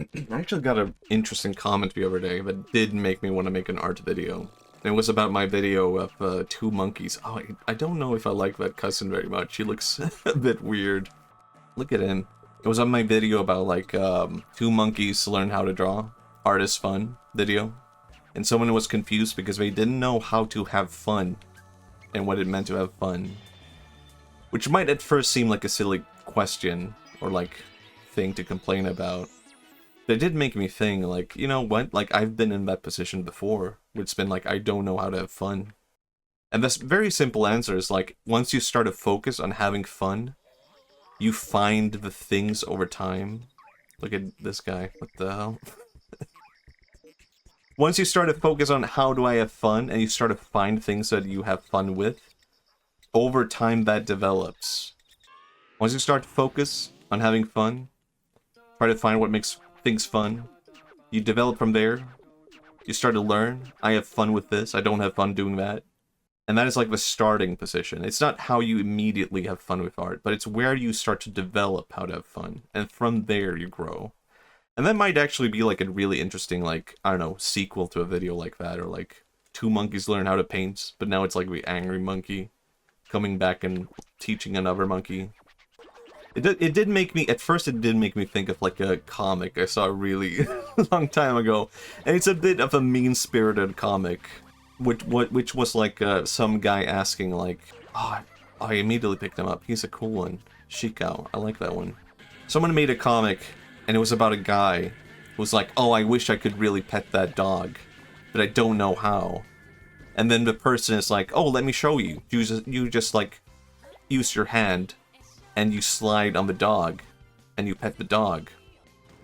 I actually got an interesting comment the other day that did make me want to make an art video. And it was about my video of 2 monkeys. Oh, I don't know if I like that cousin very much. He looks a bit weird. Look at him. It was on my video about like 2 monkeys learn how to draw. Art is fun video. And someone was confused because they didn't know how to have fun and what it meant to have fun. Which might at first seem like a silly question or like thing to complain about. But it did make me think, like, you know what? Like, I've been in that position before. It's been like, I don't know how to have fun. And this very simple answer is like, once you start to focus on having fun, you find the things over time. Look at this guy. What the hell? Once you start to focus on how do I have fun, and you start to find things that you have fun with, over time that develops. Once you start to focus on having fun, try to find what makes things fun, you develop from there, you start to learn, I have fun with this, I don't have fun doing that. And that is like the starting position. It's not how you immediately have fun with art, but it's where you start to develop how to have fun. And from there you grow. And that might actually be like a really interesting, like, I don't know, sequel to a video like that, or like 2 monkeys learn how to paint, but now it's like the angry monkey coming back and teaching another monkey. It did make me, at first it did make me think of like a comic I saw a really long time ago. And it's a bit of a mean-spirited comic, which was like some guy asking like, oh, I immediately picked him up. He's a cool one. Shikao, I like that one. Someone made a comic, and it was about a guy who was like, oh, I wish I could really pet that dog, but I don't know how. And then the person is like, oh, let me show you. You just like, use your hand, and you slide on the dog, and you pet the dog.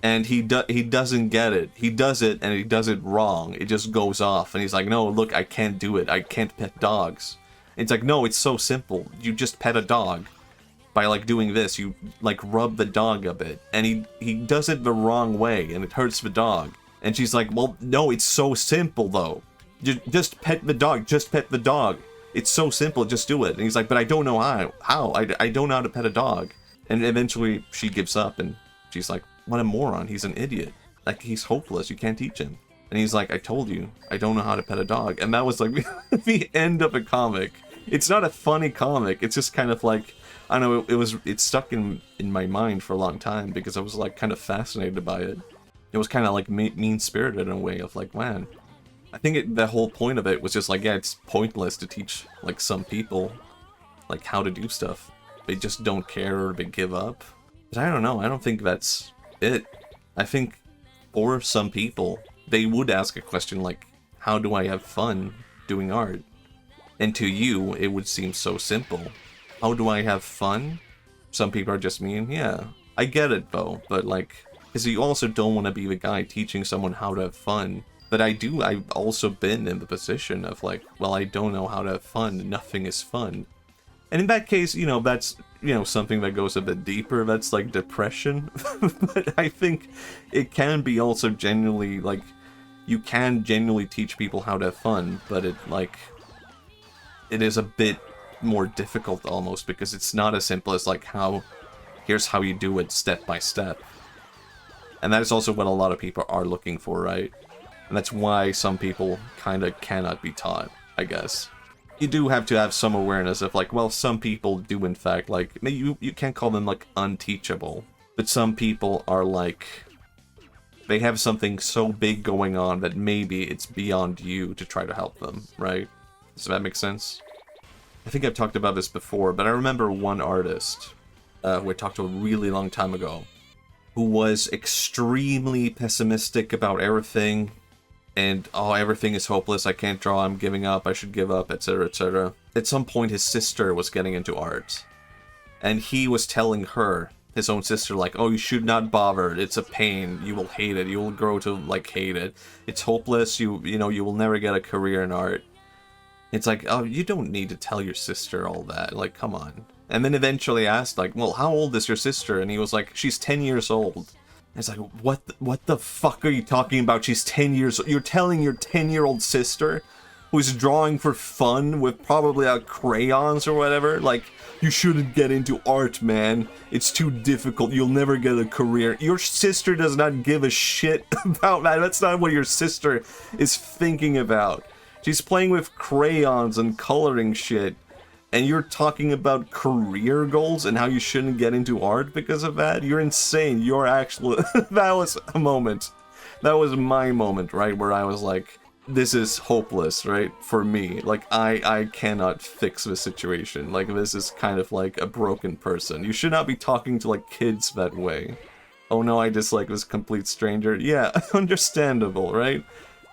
And he doesn't get it. He does it, and he does it wrong. It just goes off, and he's like, no, look, I can't do it. I can't pet dogs. It's like, no, it's so simple. You just pet a dog. By like doing this, you like rub the dog a bit, and he does it the wrong way, and it hurts the dog. And she's like, well, no, it's so simple though. Just pet the dog. Just pet the dog. It's so simple. Just do it. And he's like, but I don't know how. I don't know how to pet a dog. And eventually she gives up, and she's like, what a moron. He's an idiot. Like, he's hopeless. You can't teach him. And he's like, I told you, I don't know how to pet a dog. And that was like the end of the comic. It's not a funny comic. It's just kind of like, I don't know, it stuck in my mind for a long time because I was like kind of fascinated by it. It was kind of like mean-spirited in a way of like, man, I think the whole point of it was just like, yeah, it's pointless to teach like some people like how to do stuff. They just don't care or they give up. But I don't know, I don't think that's it. I think for some people, they would ask a question like, how do I have fun doing art? And to you, it would seem so simple. How do I have fun? Some people are just mean, yeah. I get it though, but like, because you also don't want to be the guy teaching someone how to have fun. But I've also been in the position of like, well, I don't know how to have fun, nothing is fun. And in that case, you know, that's, you know, something that goes a bit deeper, that's like depression. But I think it can be also genuinely, like, you can genuinely teach people how to have fun, but it is a bit more difficult almost, because it's not as simple as like, here's how you do it step by step. And that is also what a lot of people are looking for, right? And that's why some people kind of cannot be taught, I guess. You do have to have some awareness of like, well, some people do in fact, like, maybe you can't call them like unteachable, but some people are like, they have something so big going on that maybe it's beyond you to try to help them, right? Does that make sense? I think I've talked about this before, but I remember one artist who I talked to a really long time ago, who was extremely pessimistic about everything, and, oh, everything is hopeless, I can't draw, I'm giving up, I should give up, etc, etc. At some point, his sister was getting into art, and he was telling her, his own sister, like, oh, you should not bother, it's a pain, you will hate it, you will grow to, like, hate it, it's hopeless, you know, you will never get a career in art. It's like, oh, you don't need to tell your sister all that, like, come on. And then eventually asked, like, well, how old is your sister? And he was like, she's 10 years old. It's like, what the fuck are you talking about? She's 10 years old. You're telling your 10-year-old sister, who's drawing for fun with probably crayons or whatever, like, you shouldn't get into art, man. It's too difficult. You'll never get a career. Your sister does not give a shit about that. That's not what your sister is thinking about. She's playing with crayons and coloring shit. And you're talking about career goals and how you shouldn't get into art because of that? You're insane. You're actually... That was a moment. That was my moment, right? Where I was like, this is hopeless, right? For me. Like, I cannot fix this situation. Like, this is kind of like a broken person. You should not be talking to, like, kids that way. Oh no, I dislike this complete stranger. Yeah, understandable, right?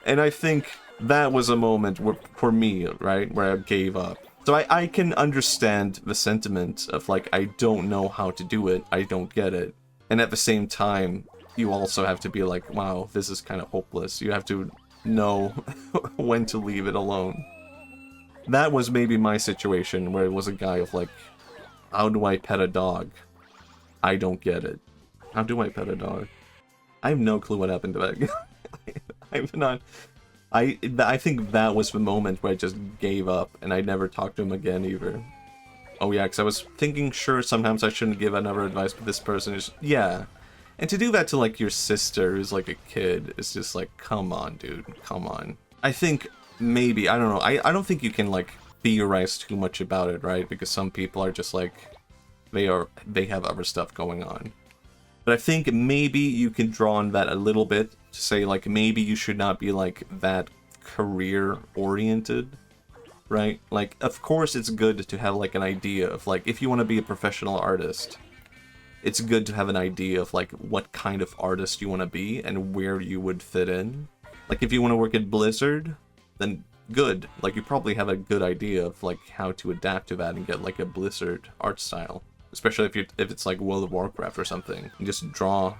And I think that was a moment where, for me, right? Where I gave up. So I can understand the sentiment of like, I don't know how to do it, I don't get it. And at the same time, you also have to be like, wow, this is kind of hopeless. You have to know when to leave it alone. That was maybe my situation, where it was a guy of like, how do I pet a dog? I don't get it. How do I pet a dog? I have no clue what happened to that guy. I'm not... I think that was the moment where I just gave up, and I never talked to him again either. Oh yeah, because I was thinking, sure, sometimes I shouldn't give another advice, but this person is... Yeah. And to do that to, like, your sister who's, like, a kid, is just like, come on, dude, come on. I think, maybe, I don't know, I don't think you can, like, theorize too much about it, right? Because some people are just, like, they have other stuff going on. But I think maybe you can draw on that a little bit to say, like, maybe you should not be, like, that career-oriented, right? Like, of course it's good to have, like, an idea of, like, if you want to be a professional artist, it's good to have an idea of, like, what kind of artist you want to be and where you would fit in. Like, if you want to work at Blizzard, then good. Like, you probably have a good idea of, like, how to adapt to that and get, like, a Blizzard art style. Especially if it's like World of Warcraft or something. You just draw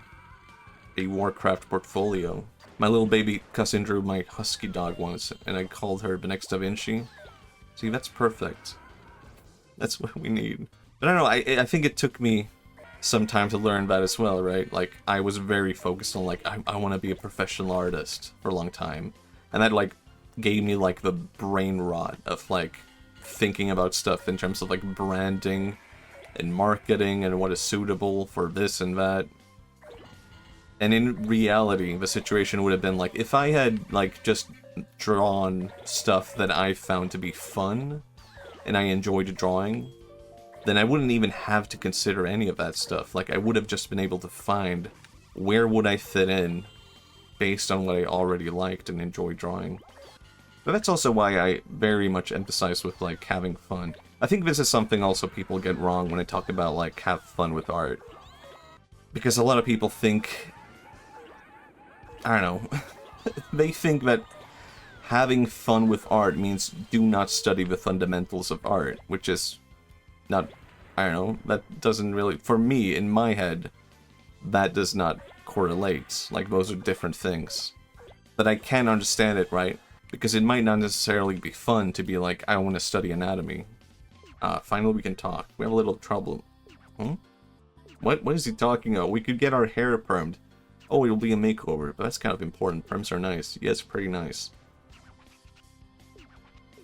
a Warcraft portfolio. My little baby cousin drew my husky dog once, and I called her the next Da Vinci. See, that's perfect. That's what we need. But I don't know, I think it took me some time to learn that as well, right? Like, I was very focused on, like, I want to be a professional artist for a long time. And that, like, gave me, like, the brain rot of, like, thinking about stuff in terms of, like, branding and marketing and what is suitable for this and that. And in reality, the situation would have been like, if I had like just drawn stuff that I found to be fun, and I enjoyed drawing, then I wouldn't even have to consider any of that stuff. Like, I would have just been able to find where would I fit in based on what I already liked and enjoyed drawing. But that's also why I very much emphasize with, like, having fun. I think this is something also people get wrong when I talk about, like, have fun with art. Because a lot of people think... I don't know. They think that having fun with art means do not study the fundamentals of art, which is not... I don't know, that doesn't really... For me, in my head, that does not correlate. Like, those are different things. But I can understand it, right? Because it might not necessarily be fun to be like, I want to study anatomy. Finally we can talk. We have a little trouble. Hmm? What is he talking about? We could get our hair permed. Oh, it'll be a makeover, but that's kind of important. Perms are nice. Yes, pretty nice.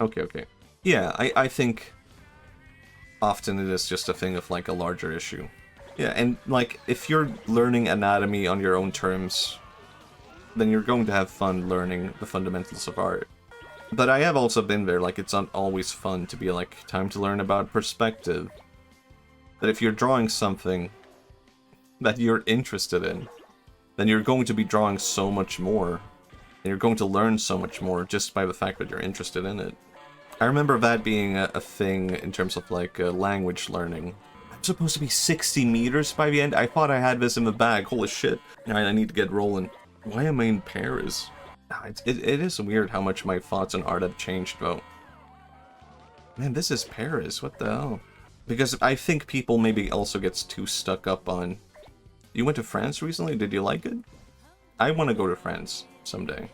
Okay. Yeah, I think often it is just a thing of, like, a larger issue. Yeah, and, like, if you're learning anatomy on your own terms, then you're going to have fun learning the fundamentals of art. But I have also been there, like, it's not always fun to be like, time to learn about perspective. But if you're drawing something that you're interested in, then you're going to be drawing so much more, and you're going to learn so much more just by the fact that you're interested in it. I remember that being a thing in terms of, like, language learning. I'm supposed to be 60 meters by the end? I thought I had this in the bag. Holy shit. Alright, I need to get rolling. Why am I in Paris? It is weird how much my thoughts on art have changed, though. Man, this is Paris. What the hell? Because I think people maybe also gets too stuck up on... You went to France recently? Did you like it? I want to go to France someday.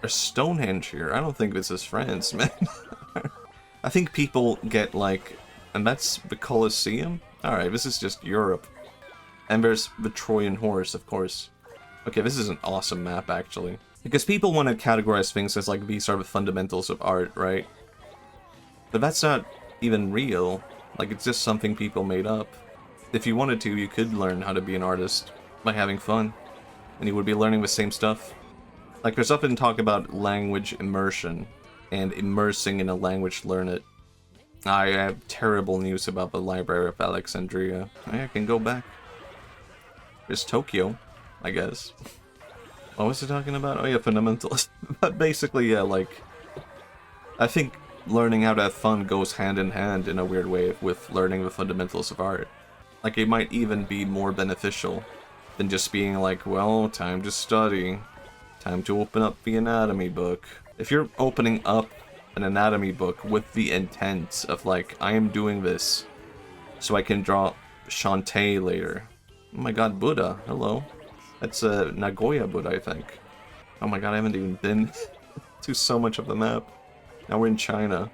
There's Stonehenge here. I don't think this is France, man. I think people get like... And that's the Colosseum? Alright, this is just Europe. And there's the Trojan horse, of course. Okay, this is an awesome map, actually. Because people want to categorize things as, like, these are the fundamentals of art, right? But that's not even real. Like, it's just something people made up. If you wanted to, you could learn how to be an artist by having fun. And you would be learning the same stuff. Like, there's often talk about language immersion. And immersing in a language to learn it. I have terrible news about the Library of Alexandria. I can go back. There's Tokyo, I guess. What was he talking about? Oh yeah, fundamentals. But basically, yeah, like... I think learning how to have fun goes hand in hand in a weird way with learning the fundamentals of art. Like, it might even be more beneficial than just being like, well, time to study. Time to open up the anatomy book. If you're opening up an anatomy book with the intent of, like, I am doing this so I can draw Shantae later. Oh my god, Buddha. Hello. That's Nagoya Buddha, I think. Oh my god, I haven't even been to so much of the map. Now we're in China.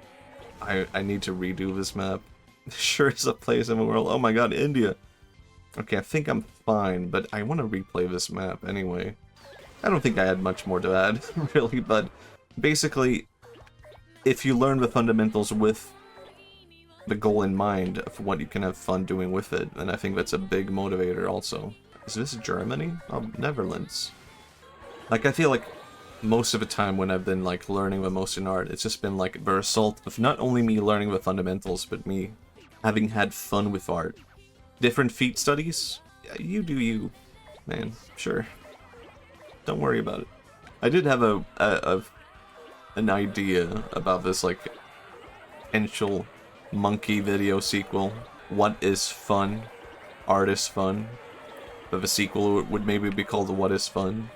I need to redo this map. Sure is a place in the world. Oh my god, India. Okay, I think I'm fine, but I want to replay this map anyway. I don't think I had much more to add, really, but basically, if you learn the fundamentals with the goal in mind of what you can have fun doing with it, then I think that's a big motivator also. Is this Germany? Oh, Netherlands. Like, I feel like most of the time when I've been, like, learning the most in art, it's just been, like, the result of not only me learning the fundamentals, but me having had fun with art. Different feat studies? Yeah, you do you, man. Sure. Don't worry about it. I did have an idea about this, like, potential monkey video sequel. What is fun? Art is fun. But the sequel would maybe be called What is Fun?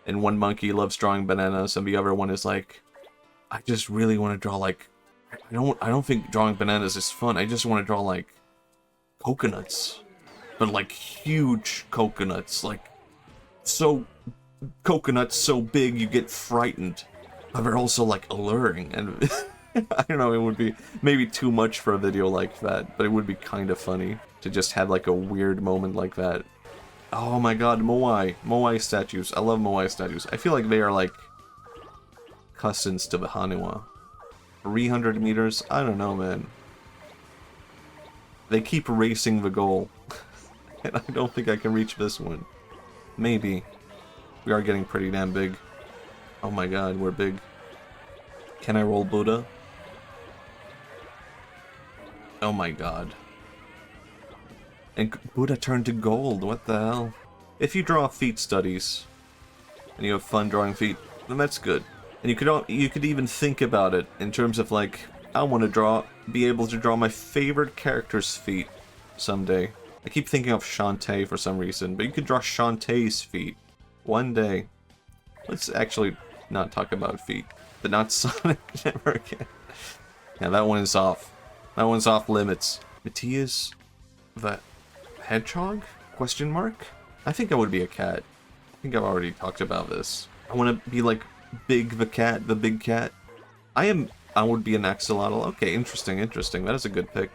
And one monkey loves drawing bananas, and the other one is like, I just really want to draw, like, I don't think drawing bananas is fun. I just want to draw, like, coconuts. But, like, huge coconuts. Like, coconuts so big you get frightened. But they're also, like, alluring. And I don't know, it would be maybe too much for a video like that. But it would be kind of funny to just have, like, a weird moment like that. Oh my god, Moai. Moai statues. I love Moai statues. I feel like they are, like, cousins to the Haniwa. 300 meters? I don't know, man. They keep racing the goal. And I don't think I can reach this one. Maybe. We are getting pretty damn big. Oh my god, we're big. Can I roll Buddha? Oh my god. And Buddha turned to gold, what the hell? If you draw feet studies, and you have fun drawing feet, then that's good. And you could even think about it in terms of like, I want to be able to draw my favorite character's feet someday. I keep thinking of Shantae for some reason, but you could draw Shantae's feet one day. Let's actually not talk about feet, but not Sonic never again. Yeah, that one is off. That one's off limits. Matthias the Hedgehog? Question mark? I think I would be a cat. I think I've already talked about this. I want to be like Big the cat, the big cat. I would be an axolotl. Okay, interesting. That is a good pick.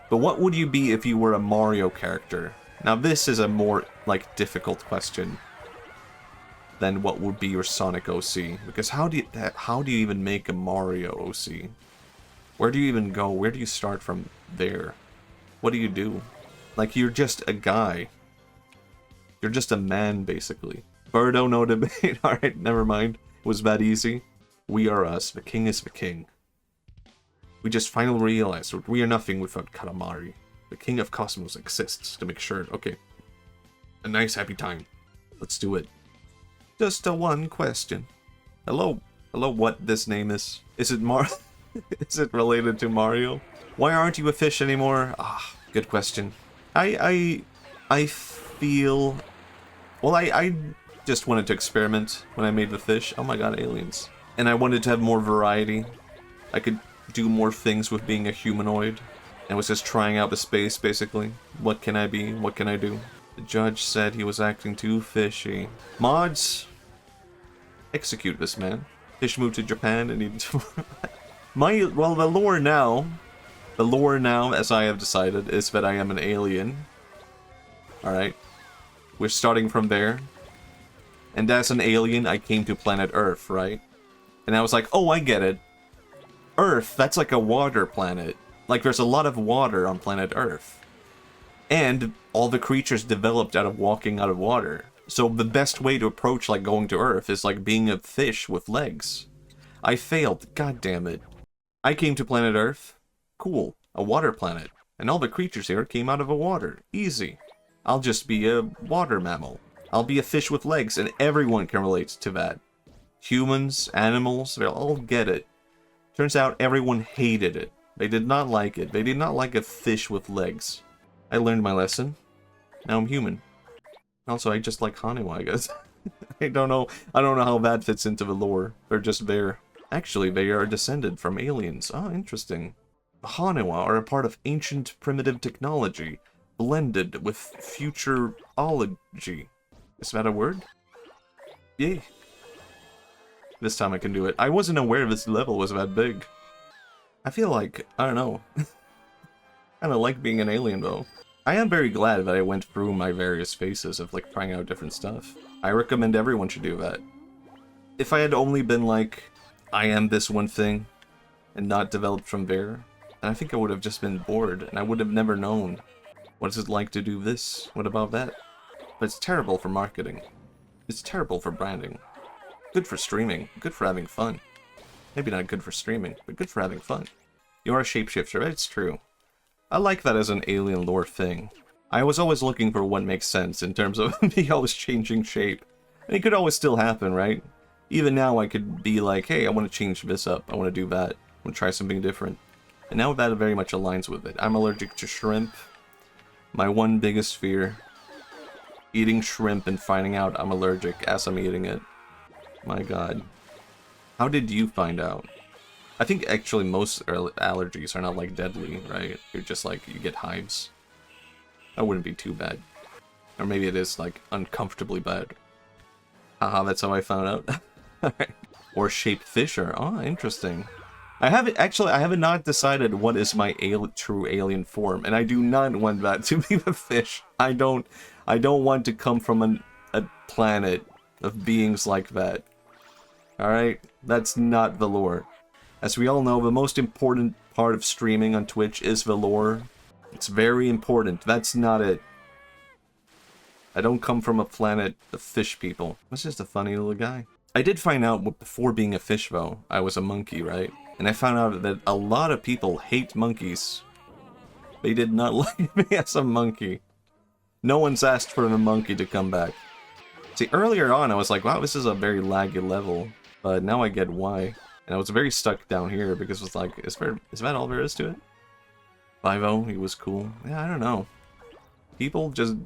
But what would you be if you were a Mario character? Now this is a more, like, difficult question than what would be your Sonic OC. Because how do you even make a Mario OC? Where do you even go? Where do you start from there? What do you do? Like, you're just a guy. You're just a man, basically. Birdo, no debate. Alright, never mind. It was that easy. We are us. The king is the king. We just finally realized that we are nothing without Katamari. The king of cosmos exists to make sure. Okay. A nice happy time. Let's do it. Just a one question. Hello. Hello, what this name is. Is it Is it related to Mario? Why aren't you a fish anymore? Ah, good question. I feel... Well, I just wanted to experiment when I made the fish. Oh my god, aliens. And I wanted to have more variety. I could do more things with being a humanoid. I was just trying out the space, basically. What can I be? What can I do? The judge said he was acting too fishy. Mods, execute this man. Fish moved to Japan and needed to... Well, the lore now, as I have decided, is that I am an alien. Alright. We're starting from there. And as an alien, I came to planet Earth, right? And I was like, oh, I get it. Earth, that's like a water planet. Like, there's a lot of water on planet Earth. And all the creatures developed out of walking out of water. So the best way to approach, like, going to Earth is like being a fish with legs. I failed. God damn it. I came to planet Earth. Cool. A water planet. And all the creatures here came out of a water. Easy. I'll just be a water mammal. I'll be a fish with legs, and everyone can relate to that. Humans, animals, they'll all get it. Turns out everyone hated it. They did not like it. They did not like a fish with legs. I learned my lesson. Now I'm human. Also, I just like Haniwa, I guess. I don't know how that fits into the lore. They're just there. Actually, they are descended from aliens. Oh, interesting. The Haniwa are a part of ancient primitive technology, blended with futurology. Is that a word? Yay. This time I can do it. I wasn't aware this level was that big. I feel like, I don't know. I kind of like being an alien, though. I am very glad that I went through my various phases of, like, trying out different stuff. I recommend everyone should do that. If I had only been like, I am this one thing, and not developed from there, then I think I would have just been bored, and I would have never known. What is it like to do this? What about that? But it's terrible for marketing. It's terrible for branding. Good for streaming. Good for having fun. Maybe not good for streaming, but good for having fun. You are a shapeshifter, it's true. I like that as an alien lore thing. I was always looking for what makes sense in terms of me always changing shape. And it could always still happen, right? Even now I could be like, hey, I want to change this up. I want to do that. I want to try something different. And now that very much aligns with it. I'm allergic to shrimp. My one biggest fear. Eating shrimp and finding out I'm allergic as I'm eating it. My god. How did you find out? I think actually most allergies are not like deadly, right? You're just like, you get hives. That wouldn't be too bad. Or maybe it is like uncomfortably bad. Haha, that's how I found out. Alright. Or shaped fisher. Oh, interesting. I have not decided what is my true alien form, and I do not want that to be the fish. I don't want to come from a planet of beings like that. Alright? That's not the lore. As we all know, the most important part of streaming on Twitch is the lore. It's very important. That's not it. I don't come from a planet of fish people. That's just a funny little guy. I did find out before being a fish, though, I was a monkey, right? And I found out that a lot of people hate monkeys. They did not like me as a monkey. No one's asked for a monkey to come back. See, earlier on I was like, wow, this is a very laggy level. But now I get why. And I was very stuck down here because it's like, is that all there is to it? 5-0, he was cool. Yeah, I don't know. People just...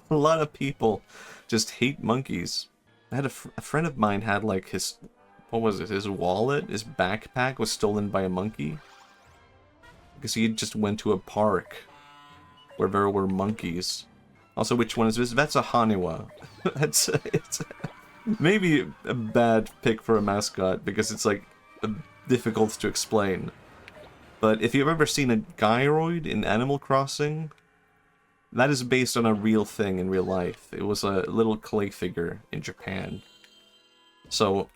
a lot of people just hate monkeys. I had a friend of mine had like his... what was it? His wallet, his backpack was stolen by a monkey. Because he just went to a park where there were monkeys. Also, which one is this? That's a Haniwa. It's maybe a bad pick for a mascot because it's like difficult to explain. But if you've ever seen a gyroid in Animal Crossing, that is based on a real thing in real life. It was a little clay figure in Japan. So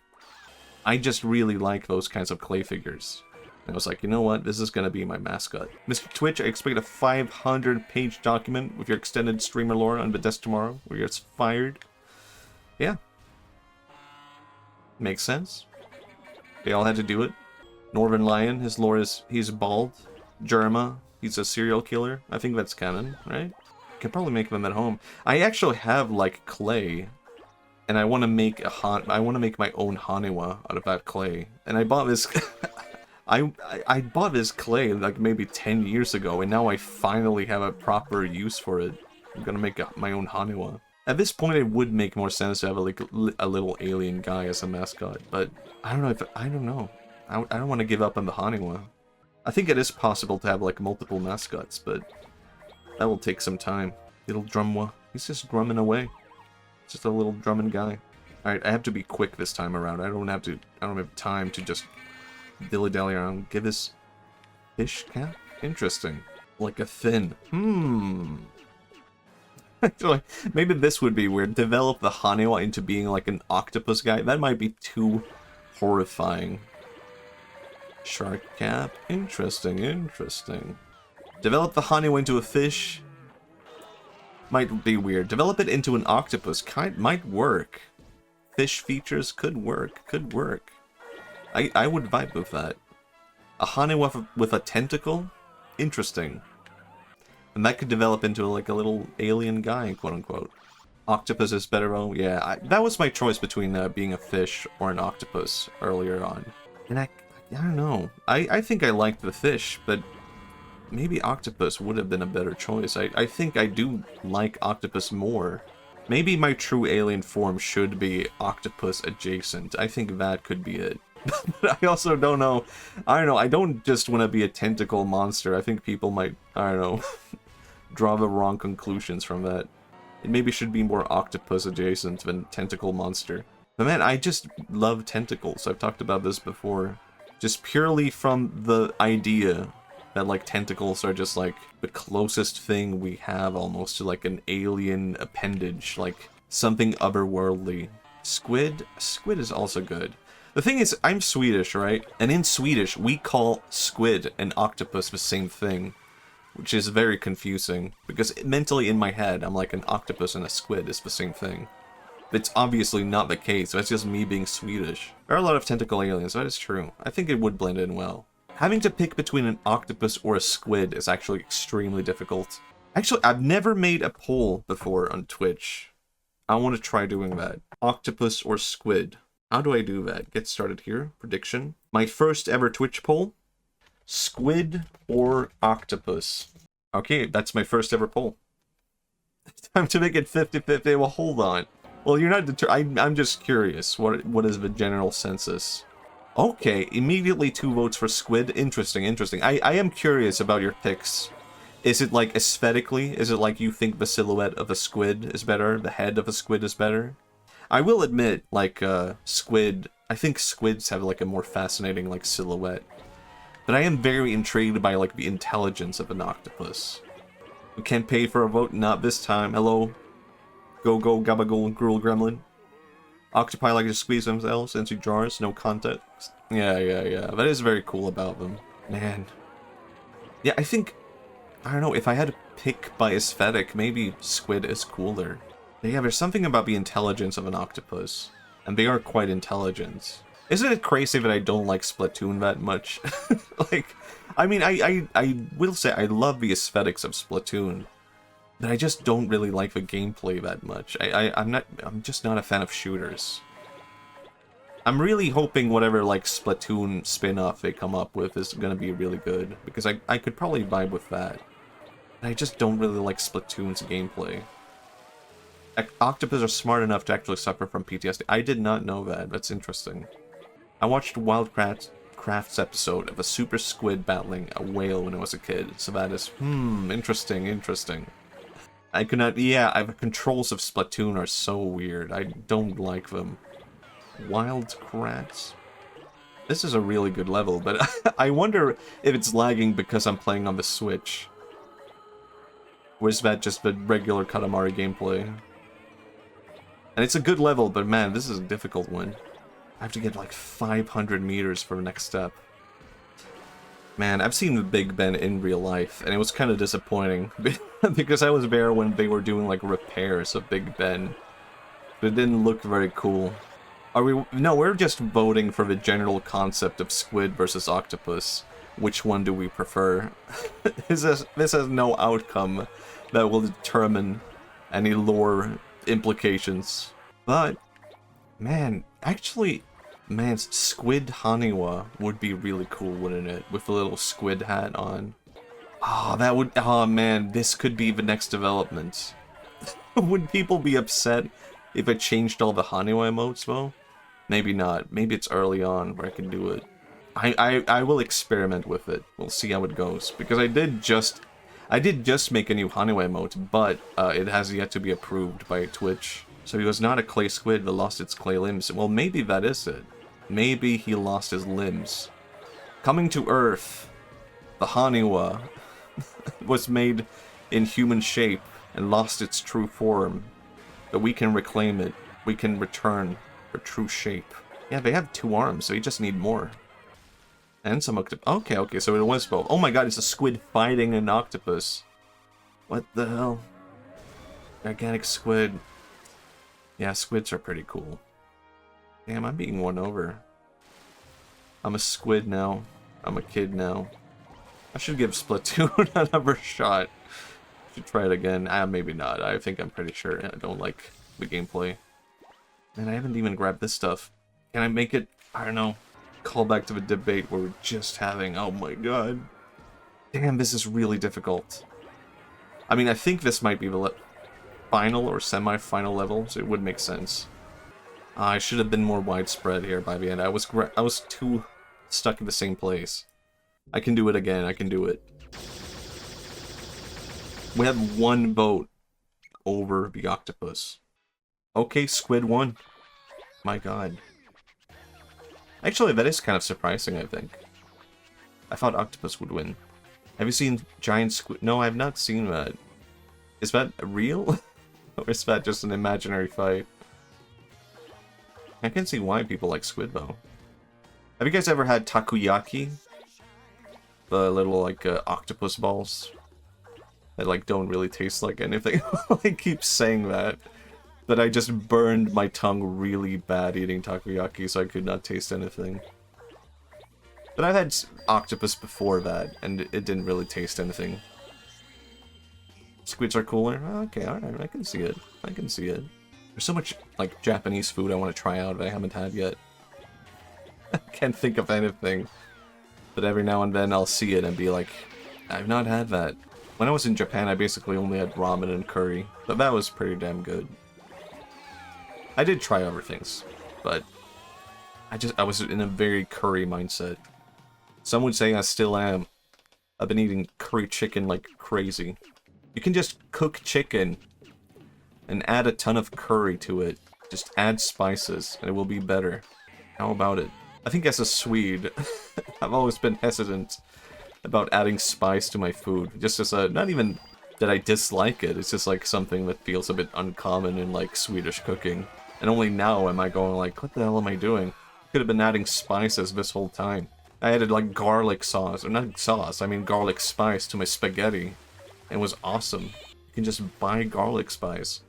I just really like those kinds of clay figures. And I was like, you know what? This is going to be my mascot. Mr. Twitch, I expect a 500-page document with your extended streamer lore on the desk tomorrow, where you're fired. Yeah. Makes sense. They all had to do it. Northern Lion, his lore is, he's bald. Jerma, he's a serial killer. I think that's canon, right? Could probably make them at home. I actually have, like, clay. And I want to make I want to make my own Haniwa out of that clay. And I bought this... I bought this clay like maybe 10 years ago, and now I finally have a proper use for it. I'm gonna make my own Haniwa. At this point, it would make more sense to have a little alien guy as a mascot, but I don't know. I don't want to give up on the Haniwa. I think it is possible to have like multiple mascots, but that will take some time. Little Drumwa, he's just drumming away. Just a little drumming guy. All right, I have to be quick this time around. I don't have time to just dilly-dally around. Give this fish cap? Interesting. Like a fin. Actually, maybe this would be weird. Develop the Haniwa into being like an octopus guy. That might be too horrifying. Shark cap? Interesting, interesting. Develop the Haniwa into a fish? Might be weird. Develop it into an octopus. Might work. Fish features could work. Could work. I would vibe with that. A Haniwa with a tentacle? Interesting. And that could develop into like a little alien guy, quote-unquote. Octopus is better, oh yeah. That was my choice between being a fish or an octopus earlier on. And I don't know. I think I liked the fish, but maybe octopus would have been a better choice. I think I do like octopus more. Maybe my true alien form should be octopus adjacent. I think that could be it. But I also don't know. I don't know. I don't just want to be a tentacle monster. I think people might, I don't know, draw the wrong conclusions from that. It maybe should be more octopus adjacent than tentacle monster. But man, I just love tentacles. I've talked about this before. Just purely from the idea that like tentacles are just like the closest thing we have almost to like an alien appendage, like something otherworldly. Squid is also good. The thing is, I'm Swedish, right? And in Swedish, we call squid and octopus the same thing, which is very confusing, because mentally in my head, I'm like an octopus and a squid is the same thing. But it's obviously not the case, so it's just me being Swedish. There are a lot of tentacle aliens, that is true. I think it would blend in well. Having to pick between an octopus or a squid is actually extremely difficult. Actually, I've never made a poll before on Twitch. I want to try doing that. Octopus or squid. How do I do that? Get started here. Prediction. My first ever Twitch poll. Squid or octopus? Okay, that's my first ever poll. Time to make it 50-50. Well, hold on. Well, you're not I'm just curious. What is the general census? Okay, immediately 2 votes for squid. Interesting, interesting. I am curious about your picks. Is it like aesthetically? Is it like you think the silhouette of a squid is better? The head of a squid is better? I will admit, like, squid, I think squids have, like, a more fascinating, like, silhouette. But I am very intrigued by, like, the intelligence of an octopus. We can't pay for a vote, not this time. Hello? Go, gabagool, gruel gremlin. Octopi like to squeeze themselves into jars, no context. Yeah. That is very cool about them. Man. Yeah, I think, I don't know, if I had to pick by aesthetic, maybe squid is cooler. Yeah, there's something about the intelligence of an octopus. And they are quite intelligent. Isn't it crazy that I don't like Splatoon that much? Like, I mean, I will say I love the aesthetics of Splatoon, but I just don't really like the gameplay that much. I'm just not a fan of shooters. I'm really hoping whatever, like, Splatoon spin-off they come up with is gonna be really good, because I could probably vibe with that. But I just don't really like Splatoon's gameplay. Octopus are smart enough to actually suffer from PTSD. I did not know that. That's interesting. I watched Wildcraft's episode of a super squid battling a whale when I was a kid, so that is, interesting. I could not, yeah, the controls of Splatoon are so weird. I don't like them. Wildcrats? This is a really good level, but I wonder if it's lagging because I'm playing on the Switch. Or is that just the regular Katamari gameplay? And it's a good level, but man, this is a difficult one. I have to get like 500 meters for the next step. Man, I've seen the Big Ben in real life, and it was kind of disappointing. Because I was there when they were doing like repairs of Big Ben. But it didn't look very cool. Are we? No, we're just voting for the general concept of Squid versus Octopus. Which one do we prefer? This has no outcome that will determine any lore implications. But, man, actually, man, Squid Haniwa would be really cool, wouldn't it? With a little squid hat on. Oh, that would, oh man, this could be the next development. Would people be upset if I changed all the Haniwa emotes, though? Maybe not. Maybe it's early on where I can do it. I will experiment with it. We'll see how it goes. Because I did just make a new Haniwa emote, but it has yet to be approved by Twitch. So he was not a clay squid that lost its clay limbs. Well, maybe that is it. Maybe he lost his limbs. Coming to Earth, the Haniwa was made in human shape and lost its true form. But we can reclaim it. We can return her true shape. Yeah, they have 2 arms, so you just need more. And some octopus. Okay, so it was both. Oh my god, it's a squid fighting an octopus. What the hell? Gigantic squid. Yeah, squids are pretty cool. Damn, I'm being won over. I'm a squid now. I'm a kid now. I should give Splatoon another shot. Should try it again. Maybe not. I think I'm pretty sure I don't like the gameplay. And I haven't even grabbed this stuff. Can I make it, I don't know, call back to the debate we were just having? Oh my god. Damn, this is really difficult. I mean, I think this might be the final or semi-final level, so it would make sense. I should have been more widespread here by the end. I was too stuck in the same place. I can do it again, I can do it. We have 1 vote over the octopus. Okay, Squid won. My god. Actually, that is kind of surprising, I think. I thought Octopus would win. Have you seen Giant Squid? No, I have not seen that. Is that real? Or is that just an imaginary fight? I can see why people like Squid, though. Have you guys ever had takoyaki? The little, like, octopus balls? That, like, don't really taste like anything. I keep saying that. But I just burned my tongue really bad eating takoyaki, so I could not taste anything. But I've had octopus before that, and it didn't really taste anything. Squids are cooler? Okay, alright, I can see it. I can see it. There's so much, like, Japanese food I want to try out that I haven't had yet. I can't think of anything. But every now and then I'll see it and be like, I've not had that. When I was in Japan, I basically only had ramen and curry, but that was pretty damn good. I did try other things, but I was in a very curry mindset. Some would say I still am. I've been eating curry chicken like crazy. You can just cook chicken and add a ton of curry to it. Just add spices and it will be better. How about it? I think as a Swede, I've always been hesitant about adding spice to my food. Just as a, not even that I dislike it, it's just like something that feels a bit uncommon in like Swedish cooking. And only now am I going like, what the hell am I doing? Could have been adding spices this whole time. I added like garlic sauce, or not sauce, I mean garlic spice to my spaghetti. It was awesome. You can just buy garlic spice.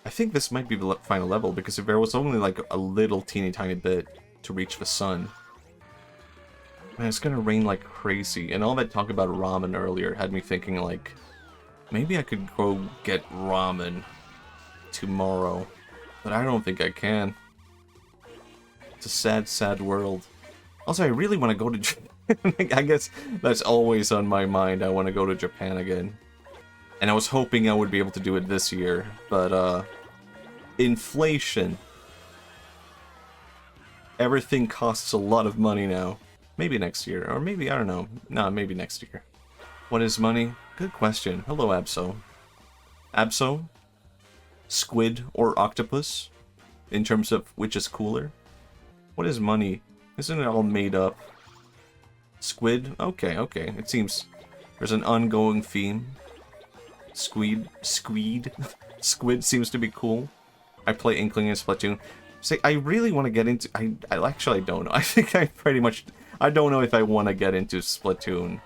I think this might be the final level, because if there was only like a little teeny tiny bit, to reach the sun. Man, it's gonna rain like crazy. And all that talk about ramen earlier had me thinking, like, maybe I could go get ramen tomorrow. But I don't think I can. It's a sad, sad world. Also, I really want to go to Japan. I guess that's always on my mind. I want to go to Japan again. And I was hoping I would be able to do it this year. But, inflation. Everything costs a lot of money now. Maybe next year. Or maybe, I don't know. Nah, maybe next year. What is money? Good question. Hello, Abso. Abso? Squid or Octopus? In terms of which is cooler? What is money? Isn't it all made up? Squid? Okay, okay. It seems there's an ongoing theme. Squid? Squid seems to be cool. I play Inkling and Splatoon. Say, I really want to get into... I actually don't know. I think I pretty much... I don't know if I want to get into Splatoon.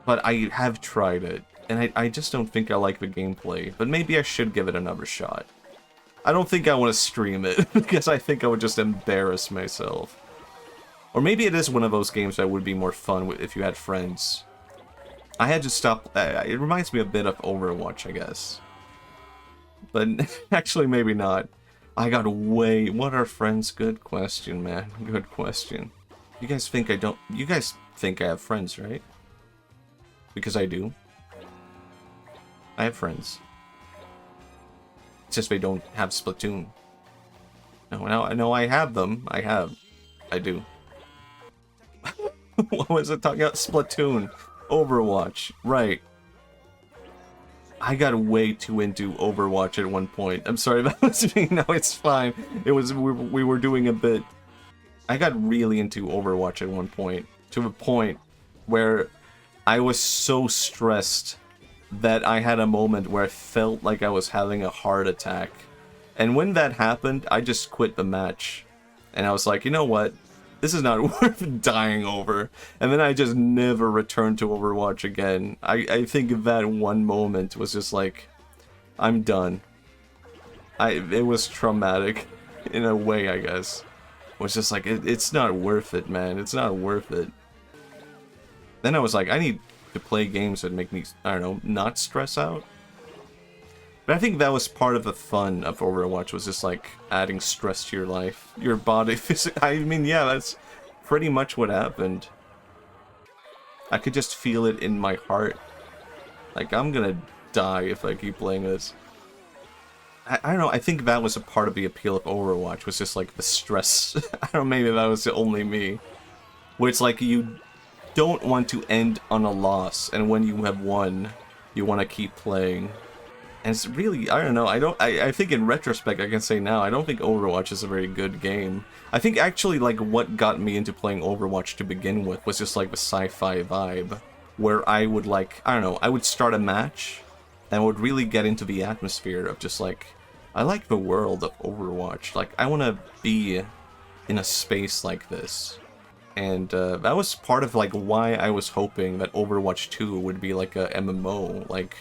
But I have tried it. And I just don't think I like the gameplay. But maybe I should give it another shot. I don't think I want to stream it. Because I think I would just embarrass myself. Or maybe it is one of those games that would be more fun if you had friends. I had to stop... it reminds me a bit of Overwatch, I guess. But actually, maybe not. I got way... What are friends? Good question, man. Good question. You guys think I don't... You guys think I have friends, right? Because I do. I have friends. It's just they don't have Splatoon. No, I have them. I do. What was it talking about? Splatoon. Overwatch. Right. I got way too into Overwatch at one point. I'm sorry, that was me. No, it's fine. It was... We were doing a bit... I got really into Overwatch at one point. To the point where I was so stressed that I had a moment where I felt like I was having a heart attack. And when that happened, I just quit the match. And I was like, you know what? This is not worth dying over. And then I just never returned to Overwatch again. I think that one moment was just like, I'm done. It was traumatic in a way, I guess. It was just like, it's not worth it, man. It's not worth it. Then I was like, I need to play games that make me, I don't know, not stress out. But I think that was part of the fun of Overwatch, was just like adding stress to your life. Your body, I mean, yeah, that's pretty much what happened. I could just feel it in my heart. Like, I'm gonna die if I keep playing this. I don't know, I think that was a part of the appeal of Overwatch, was just like the stress. I don't know, maybe that was only me. Where it's like you don't want to end on a loss, and when you have won, you want to keep playing. And it's really, I don't know, I think in retrospect I can say now, I don't think Overwatch is a very good game. I think actually like what got me into playing Overwatch to begin with was just like the sci-fi vibe. Where I would like, I don't know, I would start a match and would really get into the atmosphere of just like, I like the world of Overwatch. Like, I want to be in a space like this. And that was part of like why I was hoping that Overwatch 2 would be like a MMO, like...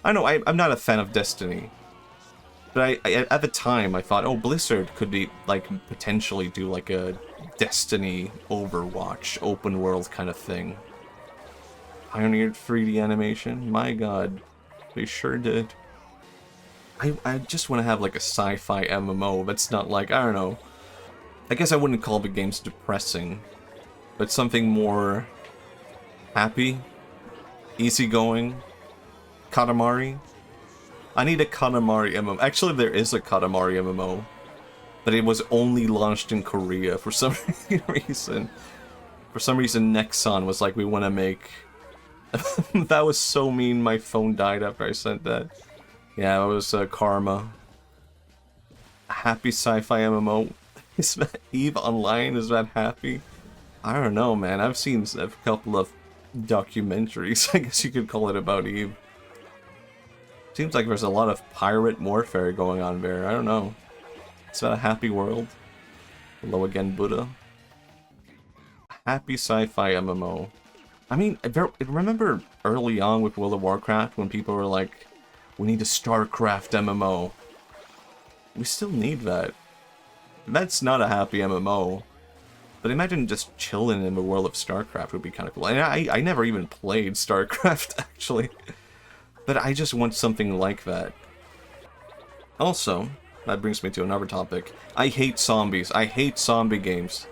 I know, I'm not a fan of Destiny. But I at the time, I thought, oh, Blizzard could be, like, potentially do, like, a Destiny Overwatch open world kind of thing. Pioneered 3D animation? My god. They sure did. I just want to have, like, a sci-fi MMO that's not, like, I don't know. I guess I wouldn't call the games depressing. But something more... happy? Easygoing? Katamari? I need a Katamari MMO. Actually, there is a Katamari MMO. But it was only launched in Korea for some reason. For some reason, Nexon was like, we want to make... That was so mean, my phone died after I sent that. Yeah, it was Karma. A happy sci-fi MMO. Is that EVE Online? Is that happy? I don't know, man. I've seen a couple of documentaries, I guess you could call it, about EVE. Seems like there's a lot of pirate warfare going on there. I don't know. Is that a happy world? Hello again, Buddha. Happy sci-fi MMO. I mean, remember early on with World of Warcraft when people were like, we need a StarCraft MMO. We still need that. That's not a happy MMO. But imagine just chilling in the world of StarCraft would be kind of cool. And I never even played StarCraft, actually. But I just want something like that. Also, that brings me to another topic. I hate zombies. I hate zombie games.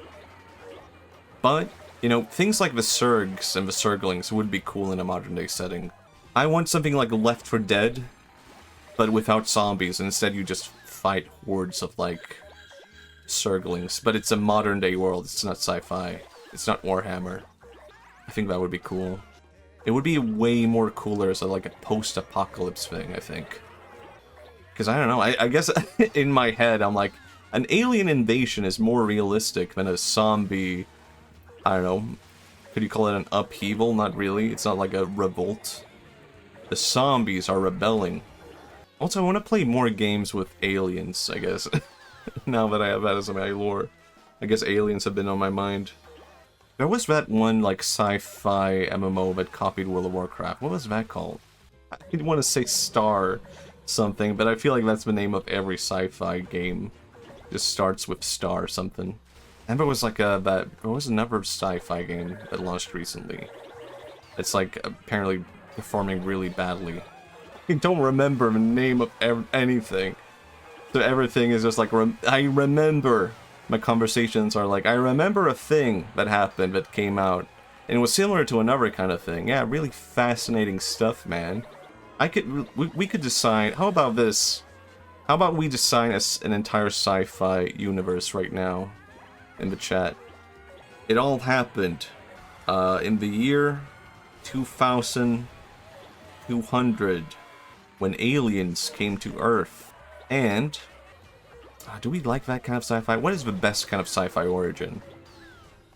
But, you know, things like the Zergs and the Zerglings would be cool in a modern day setting. I want something like Left 4 Dead, but without zombies. Instead, you just fight hordes of, like, Zerglings. But it's a modern day world. It's not sci-fi. It's not Warhammer. I think that would be cool. It would be way more cooler as like a post-apocalypse thing, I think. Because I don't know, I guess in my head I'm like, an alien invasion is more realistic than a zombie, I don't know, could you call it an upheaval? Not really, it's not like a revolt. The zombies are rebelling. Also, I want to play more games with aliens, I guess. Now that I have that as my lore. I guess aliens have been on my mind. There was that one, like, sci-fi MMO that copied World of Warcraft. What was that called? I didn't want to say Star something, but I feel like that's the name of every sci-fi game. Just starts with Star something. And there was like there was another sci-fi game that launched recently. It's like apparently performing really badly. I don't remember the name of anything. So everything is just like, I remember. My conversations are like, I remember a thing that happened that came out. And it was similar to another kind of thing. Yeah, really fascinating stuff, man. We could design, how about this? How about we design an entire sci-fi universe right now in the chat? It all happened in the year 2200 when aliens came to Earth. And do we like that kind of sci-fi? What is the best kind of sci-fi origin?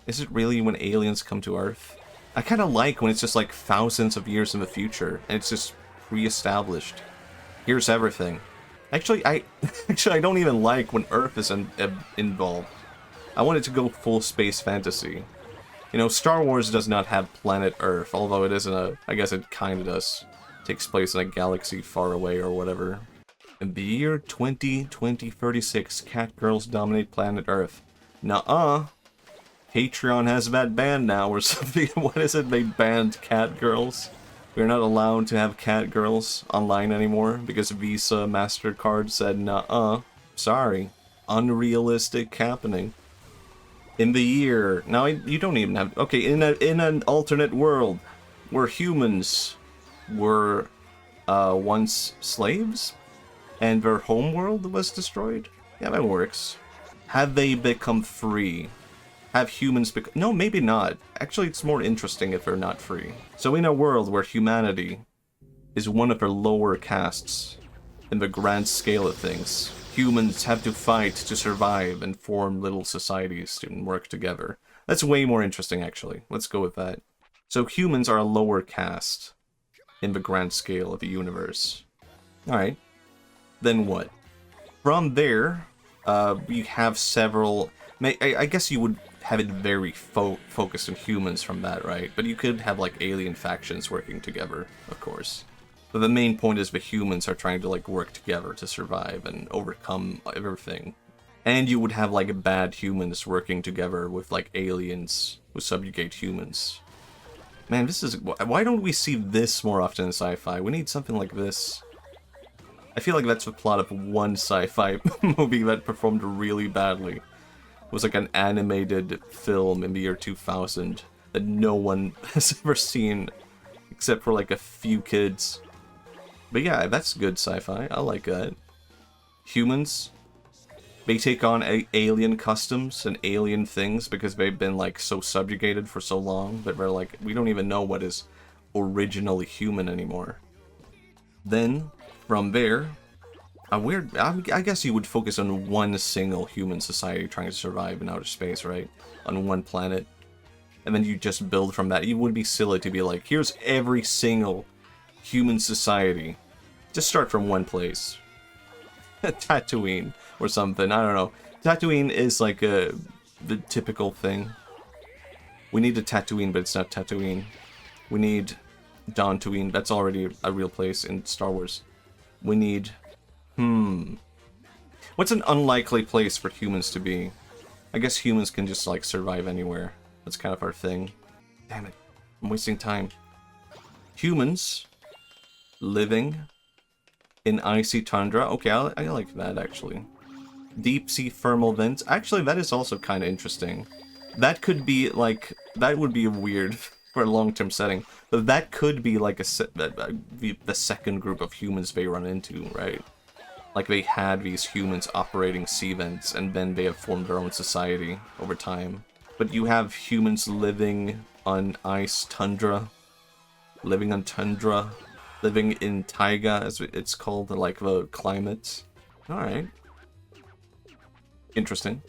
Is it really when aliens come to Earth? I kind of like when it's just like thousands of years in the future and it's just pre-established. Here's everything. Actually, I don't even like when Earth is involved. I want it to go full space fantasy. You know, Star Wars does not have planet Earth, although it isn't I guess it kind of does. It takes place in a galaxy far away or whatever. In the year 2036, cat girls dominate planet Earth. Nuh-uh. Patreon has that banned now or something. What is it? They banned cat girls? We're not allowed to have cat girls online anymore because Visa MasterCard said nuh-uh. Sorry. Unrealistic happening. In the year... Now, you don't even have... Okay, in an alternate world where humans were once slaves? And their homeworld was destroyed? Yeah, that works. Have they become free? Have humans become... No, maybe not. Actually, it's more interesting if they're not free. So in a world where humanity is one of the lower castes in the grand scale of things, humans have to fight to survive and form little societies and work together. That's way more interesting, actually. Let's go with that. So humans are a lower caste in the grand scale of the universe. Alright. Then what? From there, we have several... I guess you would have it very focused on humans from that, right? But you could have, like, alien factions working together, of course. But the main point is the humans are trying to, like, work together to survive and overcome everything. And you would have, like, bad humans working together with, like, aliens who subjugate humans. Man, this is... Why don't we see this more often in sci-fi? We need something like this. I feel like that's the plot of one sci-fi movie that performed really badly. It was like an animated film in the year 2000 that no one has ever seen except for like a few kids. But yeah, that's good sci-fi. I like that. Humans, they take on alien customs and alien things because they've been like so subjugated for so long that we're like, we don't even know what is originally human anymore. Then, from there, I guess you would focus on one single human society trying to survive in outer space, right? On one planet. And then you just build from that. It would be silly to be like, here's every single human society. Just start from one place. Tatooine or something, I don't know. Tatooine is like the typical thing. We need a Tatooine, but it's not Tatooine. We need Dantooine, that's already a real place in Star Wars. We need... What's an unlikely place for humans to be? I guess humans can just, like, survive anywhere. That's kind of our thing. Damn it. I'm wasting time. Humans living in icy tundra. Okay, I like that, actually. Deep sea thermal vents. Actually, that is also kind of interesting. That could be, like... That would be weird for a long-term setting. But that could be, like, the second group of humans they run into, right? Like, they had these humans operating sea vents, and then they have formed their own society over time. But you have humans living on ice tundra, living on tundra, living in taiga, as it's called, like the climate. Alright. Interesting.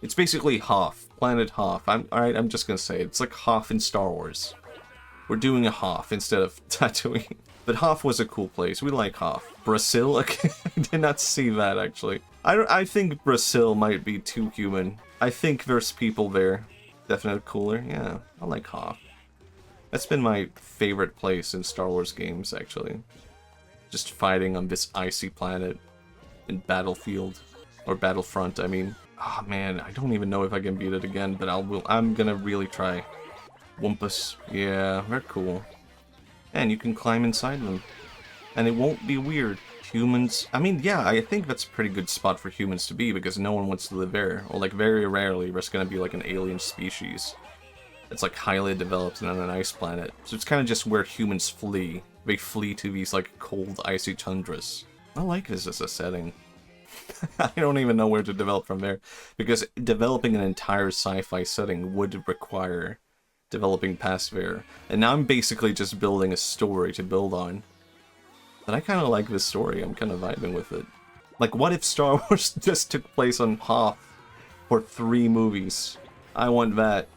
It's basically Hoth, Planet Hoth. Alright, I'm just gonna say it. It's like Hoth in Star Wars. We're doing a Hoth instead of Tatooine. But Hoth was a cool place. We like Hoth. Brazil? Okay, I did not see that, actually. I think Brazil might be too human. I think there's people there. Definitely cooler. Yeah, I like Hoth. That's been my favorite place in Star Wars games, actually. Just fighting on this icy planet in Battlefield. Or Battlefront, I mean. Oh man, I don't even know if I can beat it again, but I'm gonna really try. Wumpus. Yeah, they're cool. And you can climb inside them. And it won't be weird. Humans... I mean, yeah, I think that's a pretty good spot for humans to be, because no one wants to live there. Or, like, very rarely, there's gonna be, like, an alien species that's, like, highly developed and on an ice planet. So it's kind of just where humans flee. They flee to these, like, cold, icy tundras. I like this as a setting. I don't even know where to develop from there. Because developing an entire sci-fi setting would require developing past there. And now I'm basically just building a story to build on. But I kind of like this story. I'm kind of vibing with it. Like, what if Star Wars just took place on Hoth for 3 movies? I want that.